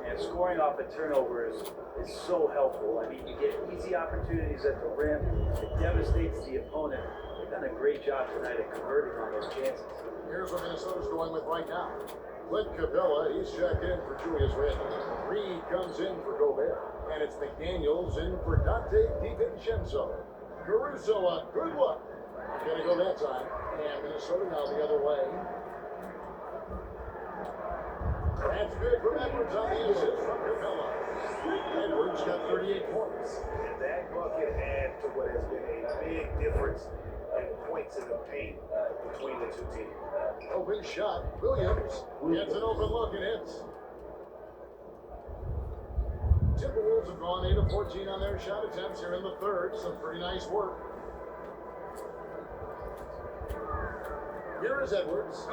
And scoring off of turnovers is so helpful. I mean, you get easy opportunities at the rim. It devastates the opponent. They've done a great job tonight at converting on those chances. Here's what Minnesota's going with right now. Clint Capella, he's checked in for Julius Randle. Reed comes in for Gobert. And it's McDaniels in for Dante DiVincenzo. Caruso, a good look. Gonna go that time. And Minnesota now the other way. That's good from Edwards on the assist from Capella. Edwards got 38 points. And that bucket adds to what has been a big difference in points in the paint between the two teams. Open shot. Williams gets an open look and hits. Timberwolves have gone 8 of 14 on their shot attempts here in the third. Some pretty nice work. Here is Edwards.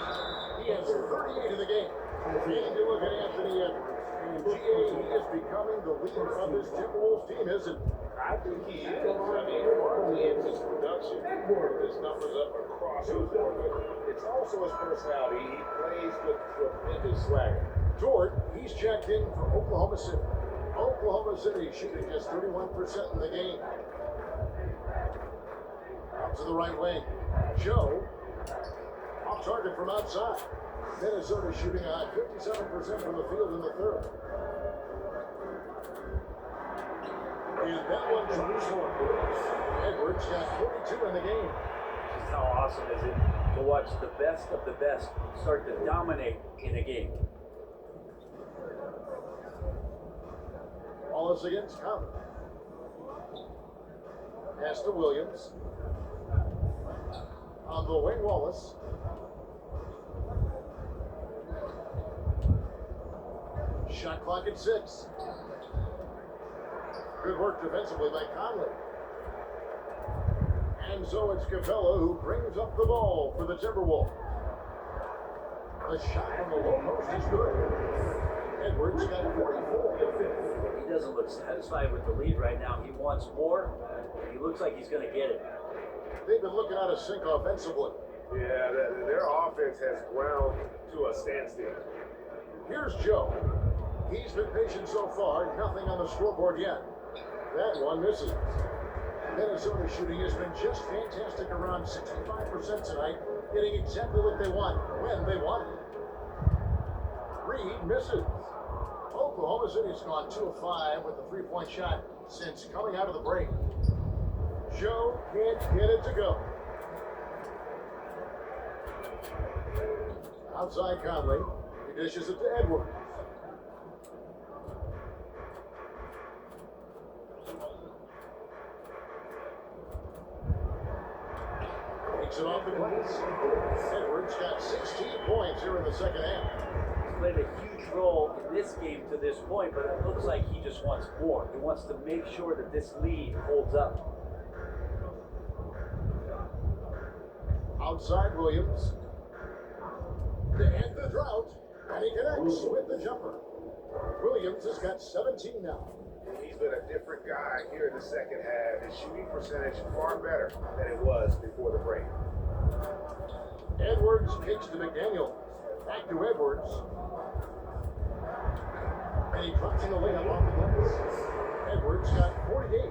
He has 38 in the game. And you look at Anthony Edwards. And GA, he is becoming the leader of this Timberwolves team, isn't he? I think he is. I mean, partly it's his production. His numbers up across the board, but it's also his personality. He plays with tremendous swagger. Dort, he's checked in for Oklahoma City. Oklahoma City shooting just 31% in the game. Out to the right wing. Joe, off target from outside. Minnesota shooting 57% from the field in the third. And that one from short. Edwards got 42 in the game. Just how awesome is it to watch the best of the best start to dominate in a game? Wallace against Conley. Pass to Williams. On the wing, Wallace. Shot clock at 6. Good work defensively by Conley. And so it's Capella who brings up the ball for the Timberwolves. The shot from the low post is good. Edwards got 44. He doesn't look satisfied with the lead right now. He wants more. He looks like he's going to get it. They've been looking out of sync offensively. Yeah, their offense has ground to a standstill. Here's Joe. He's been patient so far, nothing on the scoreboard yet. That one misses. Minnesota shooting has been just fantastic, around 65% tonight, getting exactly what they want, when they want it. Reed misses. Oklahoma City's gone 2 of 5 with the 3-point shot since coming out of the break. Joe can't get it to go. Outside Conley. He dishes it to Edwards. Takes it off the glass. Edwards got 16 points here in the second half. He's played a huge role in this game to this point, but it looks like he just wants more. He wants to make sure that this lead holds up. Outside Williams. To end the drought. And he connects with the jumper. Williams has got 17 now. He's been a different guy here in the second half. His shooting percentage far better than it was before the break. Edwards kicks to McDaniel. Back to Edwards. And he drops in the layup off the glass. Edwards got 48.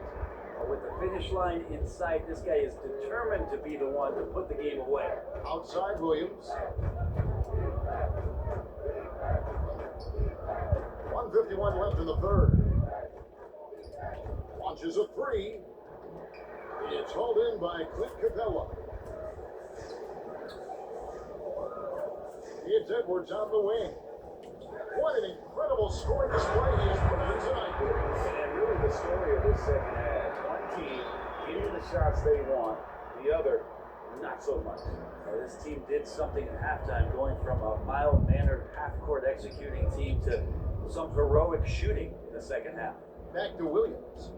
With the finish line in sight, this guy is determined to be the one to put the game away. Outside Williams. 1:51 left in the third. Launches a 3. It's hauled in by Clint Capella. It's Edwards on the wing. What an incredible scoring display he has put on tonight. And really the story of this second half. One team getting the shots they want, the other not so much. This team did something at halftime, going from a mild-mannered half-court executing team to some heroic shooting in the second half. Back to Williams.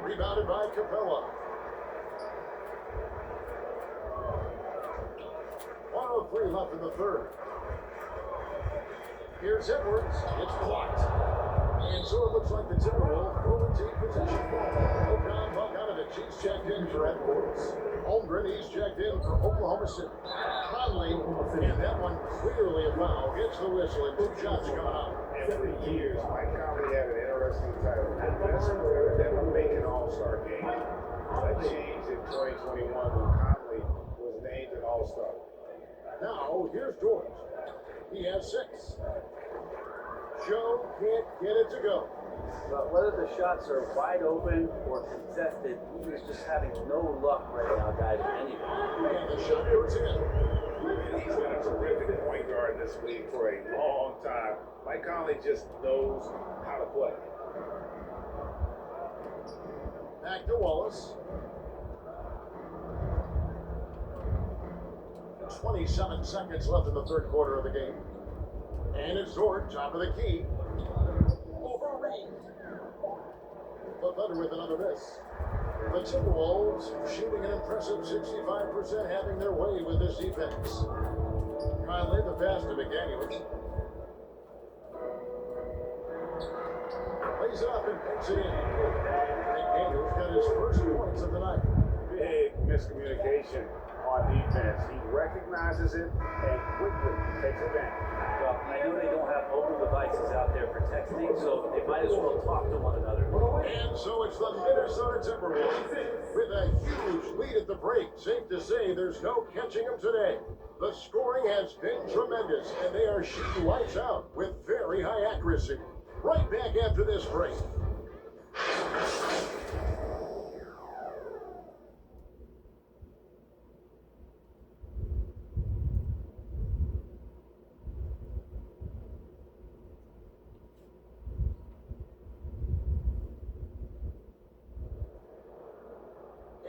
Rebounded by Capella. 1:03 left in the third. Here's Edwards. It's blocked. And so it looks like the Timberwolves will retain possession. Okan Bogdanovich, he's checked in for Edwards. Holmgren, he's checked in for Oklahoma City. Conley, and that one clearly a foul. Gets the whistle and 2 shots coming up. And for years, Mike Conley had an interesting title. Best player to ever make an All-Star game. That changed in 2021 when Conley was named an All-Star. Now, here's Dort. He has 6. Joe can't get it to go. But whether the shots are wide open or contested, he is just having no luck right now, guys, with anything. And the shot goes in. He's been a terrific point guard in this league for a long time. Mike Conley just knows how to play. Back to Wallace. 27 seconds left in the third quarter of the game. And it's Dort, top of the key. Over Reed. The Thunder with another miss. The Timberwolves shooting an impressive 65%, having their way with this defense. Conley, the pass to McDaniels. Lays it up and picks it in. McDaniels got his first points of the night. Big miscommunication on defense. He recognizes it and quickly takes advantage. Well, I know they don't have mobile devices out there for texting, so they might as well talk to one another. And so it's the Minnesota Timberwolves with a huge lead at the break. Safe to say there's no catching them today. The scoring has been tremendous, and they are shooting lights out with very high accuracy. Right back after this break.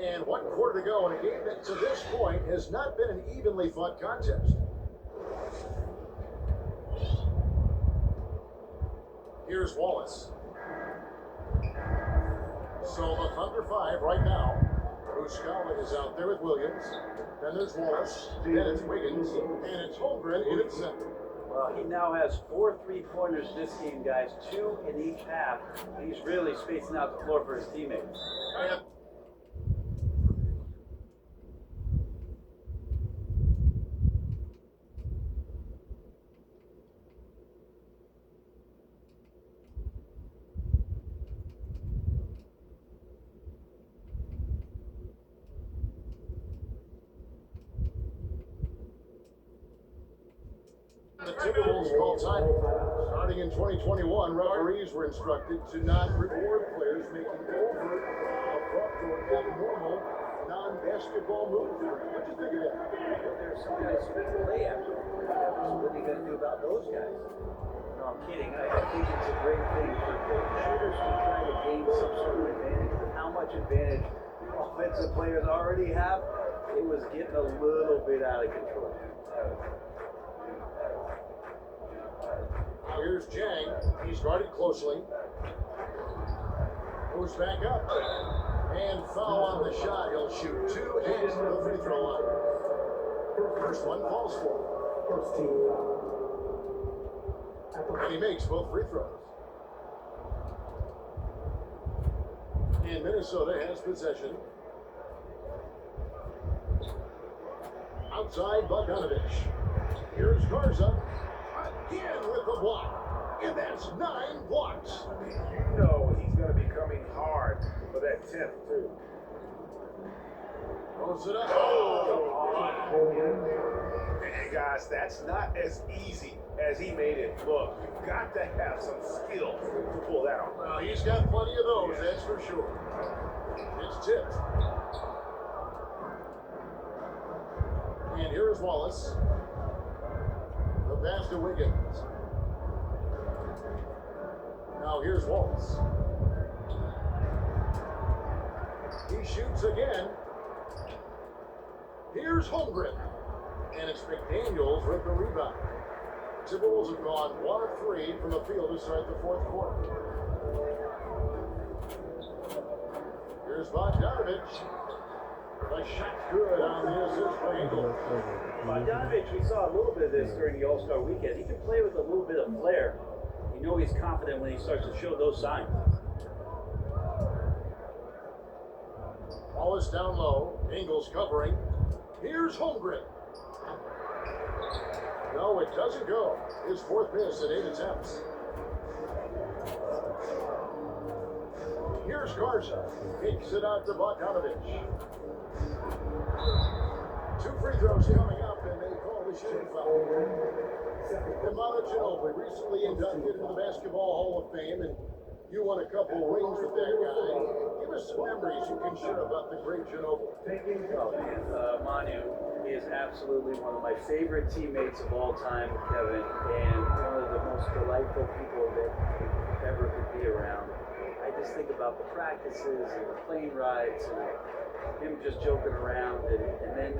And 1 quarter to go in a game that to this point has not been an evenly fought contest. Here's Wallace. So the Thunder 5 right now. Muscala is out there with Williams. Then there's Wallace. Then it's Wiggins. And it's Holmgren in at center. Well, he now has 4 3-pointers this game, guys, 2 in each half. He's really spacing out the floor for his teammates. And the Timberwolves call time. Starting in 2021, referees were instructed to not reward players making overt, abrupt, or abnormal non-basketball moves. What'd you think of that? But there's some guys who play after. What are you going to do about those guys? No, I'm kidding. I think it's a great thing for the shooters to try to gain some sort of advantage. But how much advantage offensive players already have, it was getting a little bit out of control. Here's Jang. He's guarded closely. Moves back up. And foul on the shot. He'll shoot 2 at the free throw line. First one falls for. First team foul. And he makes both free throws. And Minnesota has possession. Outside Bogdanovich. Here's Garza. Again with the block. And that's 9 blocks. You know he's going to be coming hard for that 10th, too. Throws it up. And guys, that's not as easy as he made it look. You've got to have some skill to pull that off. Well, he's got plenty of those, that's for sure. It's tipped. And here is Wallace. The pass to Wiggins. Now here's Wallace. He shoots again. Here's Holmgren. And it's McDaniels with the rebound. Timberwolves have gone 1 of 3 from the field to start the fourth quarter. Here's Bogdanovich. The shot's good on the assist by Engel. Bogdanovich, we saw a little bit of this during the All-Star weekend. He can play with a little bit of flair. You know he's confident when he starts to show those signs. Wallace down low. Engel's covering. Here's Holmgren. No, it doesn't go. His 4th miss at 8 attempts. Here's Garza. Kicks it out to Bogdanovich. 2 free throws coming up, and they call the shooting foul. Imana Ginobili, recently inducted into the Basketball Hall of Fame, and You won a couple rings with that guy. Give us some memories you can share about the great Ginobili. Oh man, Manu is absolutely one of my favorite teammates of all time, Kevin, and one of the most delightful people that you ever could be around. I just think about the practices and the plane rides and him just joking around, and then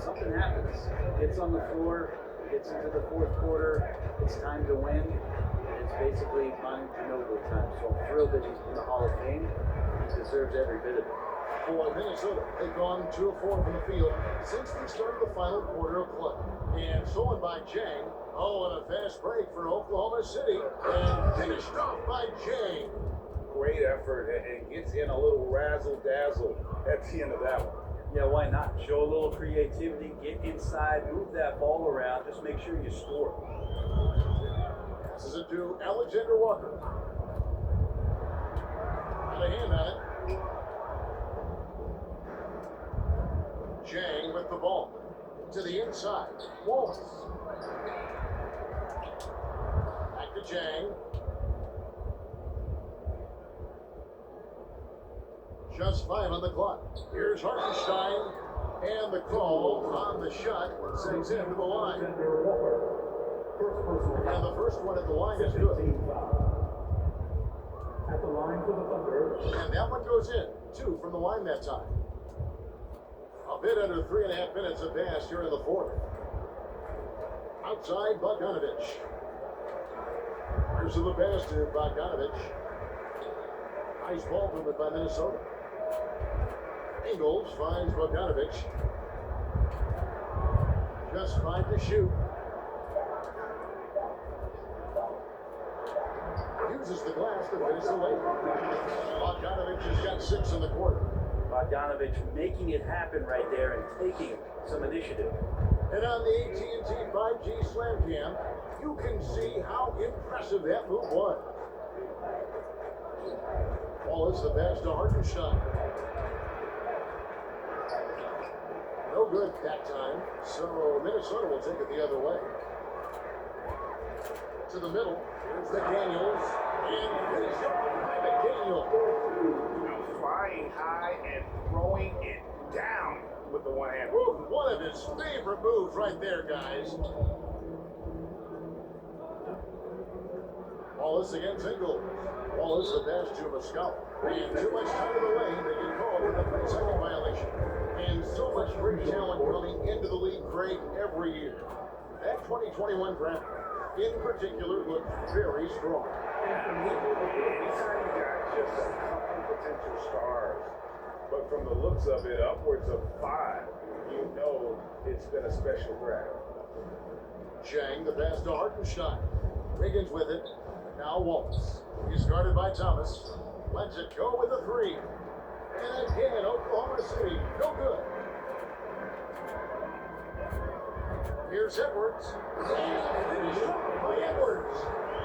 something happens. He gets on the floor, gets into the fourth quarter, it's time to win, and it's basically Manu Ginobili time. So I'm thrilled that he's in the Hall of Fame. He deserves every bit of it. For Minnesota, they've gone 2 of 4 from the field since they started the final quarter of play. And stolen by Jang. Oh, and a fast break for Oklahoma City. And finished off by Jang. Great effort and gets in a little razzle-dazzle at the end of that one. Yeah, why not? Show a little creativity, get inside, move that ball around, just make sure you score. Passes it to Alexander Walker. Got a hand on it. Jang with the ball. To the inside. Wallace. Back to Jang. Just 5 on the clock. Here's Hartenstein. And the call on the shot sends him to the line. And the first one at the line is good. At the line for the Thunder. And that one goes in. 2 from the line that time. A bit under 3.5 minutes have passed here in the fourth. Outside, Bogdanovich. Here's to the pass to Bogdanovich. Nice ball movement by Minnesota. Ingles finds Bogdanovich. Just 5 to shoot. Uses the glass to finish the lane. Bogdanovich has got 6 in the quarter. Bogdanovich making it happen right there and taking some initiative. And on the AT&T 5G Slam Cam, you can see how impressive that move was. Wallace the pass to Hartenstein. No good that time, so Minnesota will take it the other way. To the middle, here's McDaniels, and finish up by McDaniel. Flying high and throwing it down with the one hand. Woo, one of his favorite moves right there, guys. Wallace against Ingles. Wallace the pass to Muscala. And too much time in the lane, they get called with a 3-second violation. And so much great talent coming into the league, Craig, every year. That 2021 draft, in particular, looked very strong. Anytime you got just a couple potential stars, but from the looks of it, upwards of 5, you know it's been a special draft. Jang the pass to Hartenstein. Wiggins with it. Now Wallace. He's guarded by Thomas. Lets it go with a 3. And again, Oklahoma City, no good. Here's Edwards. And finished by Edwards.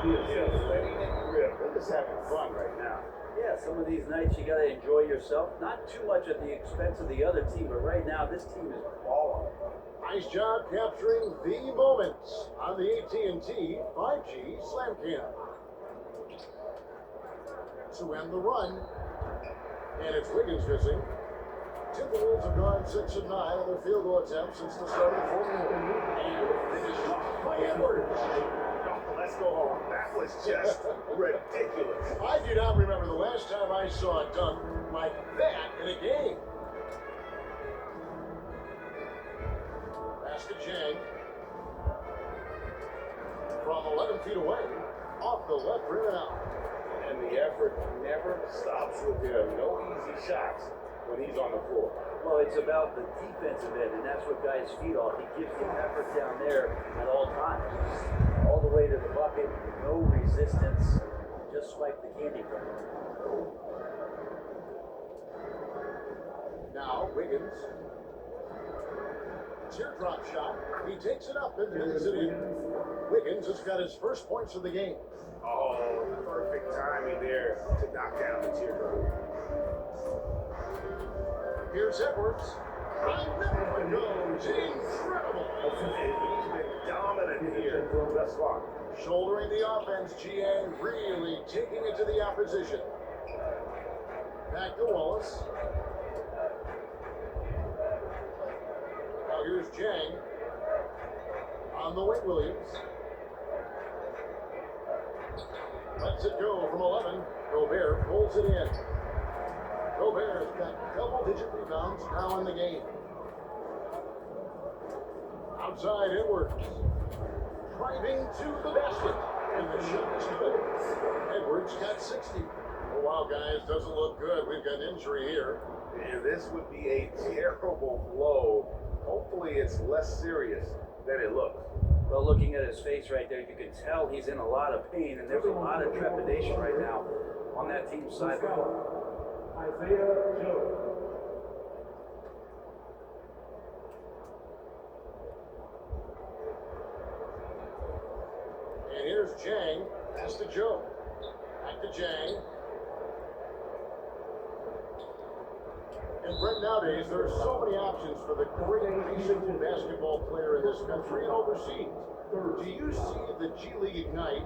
Just letting it rip. We're just having fun right now. Yeah, some of these nights you got to enjoy yourself. Not too much at the expense of the other team, but right now this team is balling. Nice job capturing the moments on the AT&T 5G Slam Cam. To end the run, and it's Wiggins missing. Timberwolves have gone 6 of 9 on their field goal attempts since the start of the fourth quarter. And finished by Edwards. Let's go home. That was just ridiculous. I do not remember the last time I saw a dunk like that in a game. Pass to Jang. From 11 feet away, off the left rim and out. And the effort never stops with him. No easy shots when he's on the floor. Well, it's about the defensive end, and that's what guys feed off. He gives the effort down there at all times. All the way to the bucket, no resistance, just swipe the candy from him. Now, Wiggins. Teardrop shot. He takes it up and lays it in. Wiggins has got his first points of the game. Oh, perfect timing there to knock down the teardrop. Here's Edwards. And that one goes. Incredible. And he's been dominant here thus far. Shouldering the offense, Jiang really taking it to the opposition. Back to Wallace. Now here's Jiang. On the wing, Williams. Lets it go from 11. Gobert pulls it in. Gobert's got double-digit rebounds now in the game. Outside Edwards. Driving to the basket. And the shot is good. Edwards got 60. Oh, wow, guys, doesn't look good. We've got an injury here. And this would be a terrible blow. Hopefully it's less serious than it looks. Well, looking at his face right there, you can tell he's in a lot of pain, and there's a lot of trepidation right now on that team's sideline. Isaiah Joe. And here's Jiang. Pass to Joe. Back to Jiang. And Brent, nowadays, there are so many options for the great high school basketball player in this country and overseas. Do you see the G League Ignite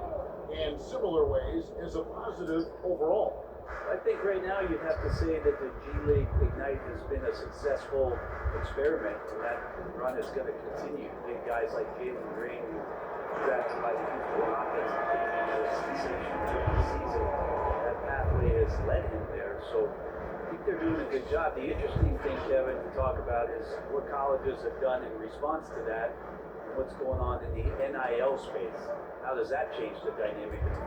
and similar ways as a positive overall? I think right now you'd have to say that the G League Ignite has been a successful experiment, and that run is going to continue. Big guys like Jalen Green, drafted by the Houston Rockets, a sensational season. That pathway has led him there. So I think they're doing a good job. The interesting thing, Kevin, to talk about is what colleges have done in response to that, and what's going on in the NIL space. How does that change the dynamic in the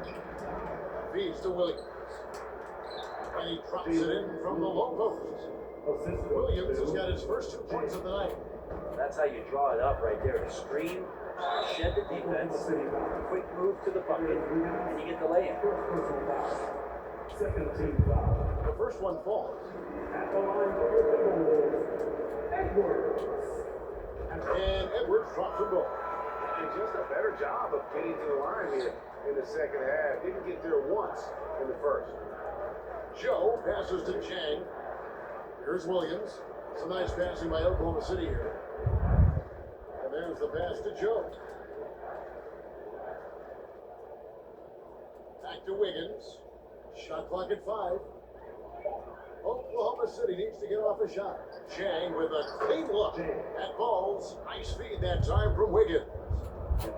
future? Feeds to Williams. And he drops it in from the low post. Williams has got his first 2 points of the night. That's how you draw it up right there. The screen, shed the defense, quick move to the bucket, and you get the lay-in. Second team foul. The first one falls. At the line for the Timberwolves, Edwards. And Edwards drops the goal. And just a better job of getting to the line here in the second half. Didn't get there once in the first. Joe passes to Chang. Here's Williams. Some nice passing by Oklahoma City here. And there's the pass to Joe. Back to Wiggins. Shot clock at 5. Oklahoma City needs to get off a shot. Chang with a clean look at balls. Nice feed that time from Wiggins.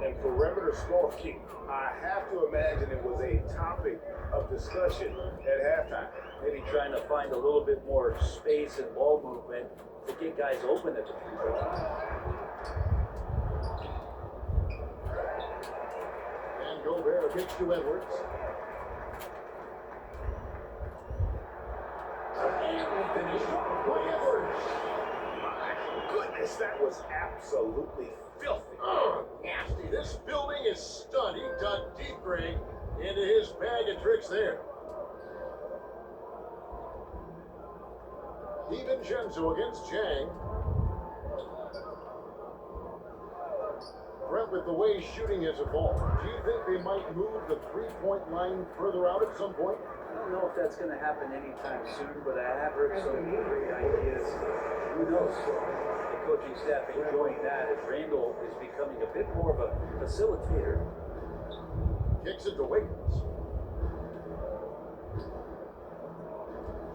And perimeter scoring, I have to imagine it was a topic of discussion at halftime. Maybe trying to find a little bit more space and ball movement to get guys open at the free throw line. And Gobert gets to Edwards. And finished by Edwards. My goodness, that was absolutely filthy. Oh, nasty. This building is stunned. He dug deep grade into his bag of tricks there. DiVincenzo against Chang. Brent, with the way shooting has evolved, do you think they might move the three-point line further out at some point? I don't know if that's going to happen anytime soon, but I have heard some great ideas. Who knows? The coaching staff enjoying that as Randall is becoming a bit more of a facilitator. Kicks it to Wiggins.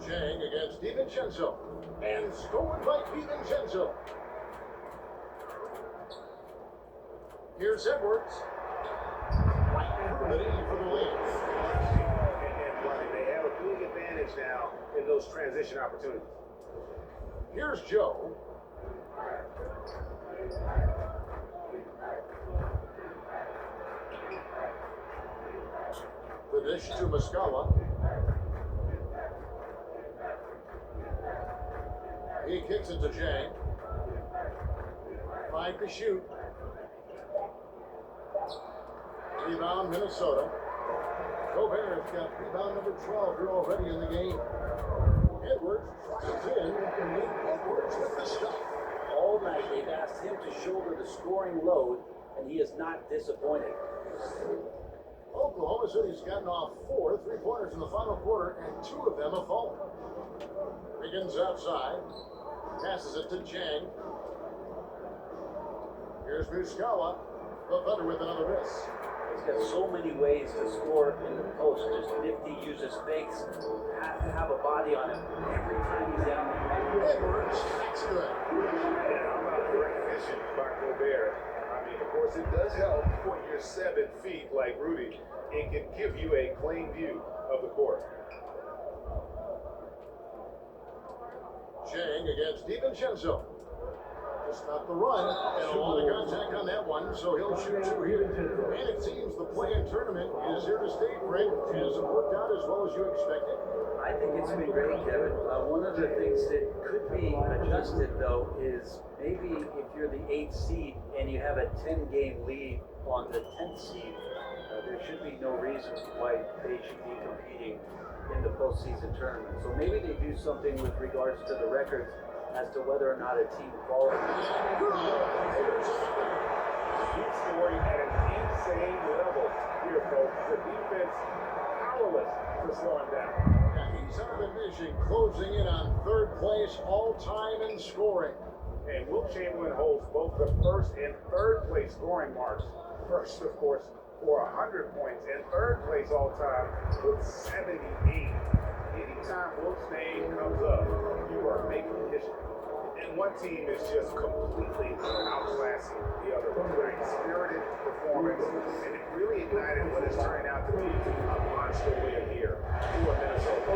Chang against DiVincenzo. And stolen by DiVincenzo. Here's Edwards. Right through the knee for the lead. And running. They have a big advantage now in those transition opportunities. Here's Joe. The dish to Muscala. He kicks it to Jang. 5 to shoot. Rebound, Minnesota. Gobert's got rebound number 12 here already in the game. Edwards drops in, and Edwards with the stop. All night they've asked him to shoulder the scoring load, and he is not disappointed. Oklahoma City's gotten off 4 3-pointers in the final quarter, and 2 of them have fallen. Wiggins outside. Passes it to Chang. Here's Muscala. The Thunder with another miss. He's got so many ways to score in the post. Just nifty, uses fakes, have to have a body on him every time he's down there. Edwards, that's good. And how about recognition by Gobert? I mean, of course, it does help when you're 7 feet like Rudy. It can give you a clean view of the court. Chang against DiVincenzo. Just not the run, and a lot of contact on that one, so he'll shoot 2 here. And it seems the play-in tournament is here to stay, Frank. Has it worked out as well as you expected? I think it's been great, Kevin. One of the things that could be adjusted, though, is maybe if you're the 8th seed and you have a 10-game lead on the 10th seed, there should be no reason why they should be competing in the postseason tournament. So maybe they do something with regards to the records as to whether or not a team qualifies. He's scoring at an insane level here, folks. The defense powerless to slow him down. Yeah, he's on the mission, closing in on 3rd place all-time in scoring. And Wilt Chamberlain holds both the 1st and 3rd place scoring marks. First, of course, for 100 points, and 3rd place all-time with 78. Anytime Wilt's name comes up, you are making history. And one team is just completely outclassing the other one. Right? Spirited performance, and it really ignited what is turning out to be a monster win here for Minnesota.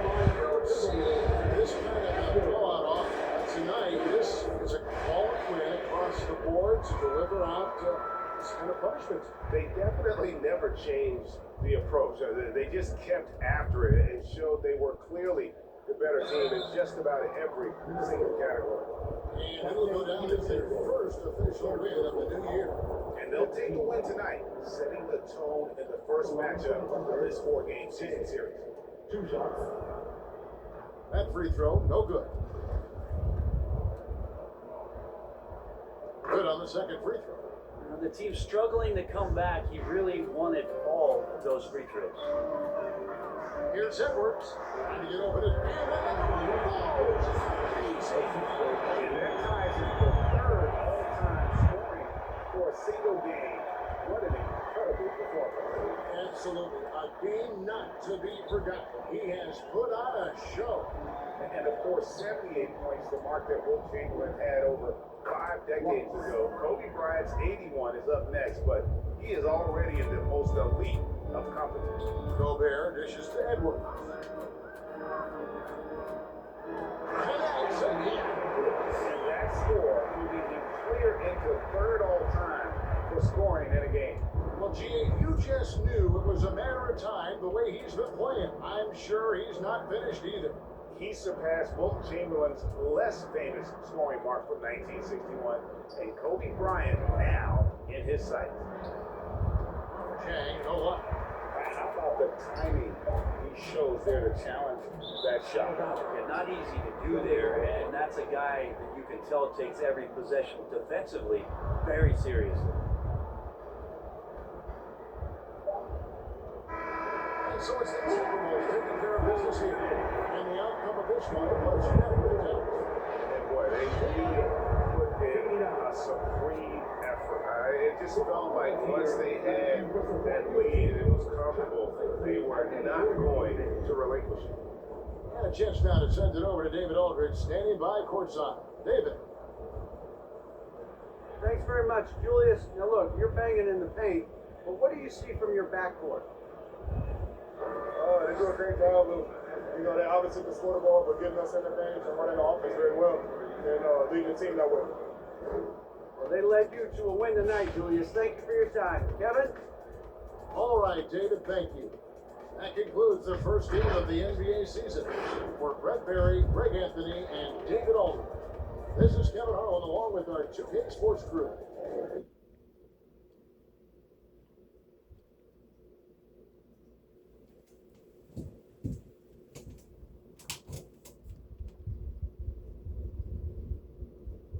This kind of blowout off tonight. This is a quality win across the board to deliver out this kind of punishment. They definitely never changed the approach. They just kept after it and showed they were clearly the better team in just about every single category. And it'll go down as their first official win of the new year. And they'll take the win tonight, setting the tone in the first matchup for this 4-game season series. 2 shots. That free throw, no good. Good on the second free throw. The team's struggling to come back. He really wanted all of those free throws. Here's Edwards. Trying to get over it. And that ties him for 3rd all-time scoring for a single game. What an incredible performance. Absolutely. A game not to be forgotten. He has put on a show. And of course, 78 points, the mark that Wilt Chamberlain had over 5 decades ago. Kobe Bryant's 81 is up next, but he is already in the most elite of competition. Gobert dishes to Edwards. And that score moving him clear into 3rd all-time for scoring in a game. Well, GA, you just knew it was a matter of time the way he's been playing. I'm sure he's not finished either. He surpassed Wilt Chamberlain's less famous scoring mark from 1961, and Kobe Bryant now in his sights. Chang, no luck. And how about the timing he shows there to challenge that shot? Yeah, not easy to do there, and that's a guy that you can tell takes every possession defensively very seriously. And so it's the Timberwolves taking care of business here. And the outcome of this one was unanimous. And boy, they really put in a supreme effort. It just felt like once they had that lead, it was comfortable. They were not going to relinquish it. And a chance now to send it over to David Aldridge, standing by courtside. David. Thanks very much, Julius. Now look, you're banging in the paint, but what do you see from your backcourt? They do a great job of, they obviously can score the ball, but getting us in the paint and running the offense very well, and leading the team that way. Well, they led you to a win tonight, Julius. Thank you for your time. Kevin? All right, David, thank you. That concludes the first game of the NBA season. For Brett Berry, Greg Anthony, and David Aldridge, this is Kevin Harlan along with our 2K Sports crew.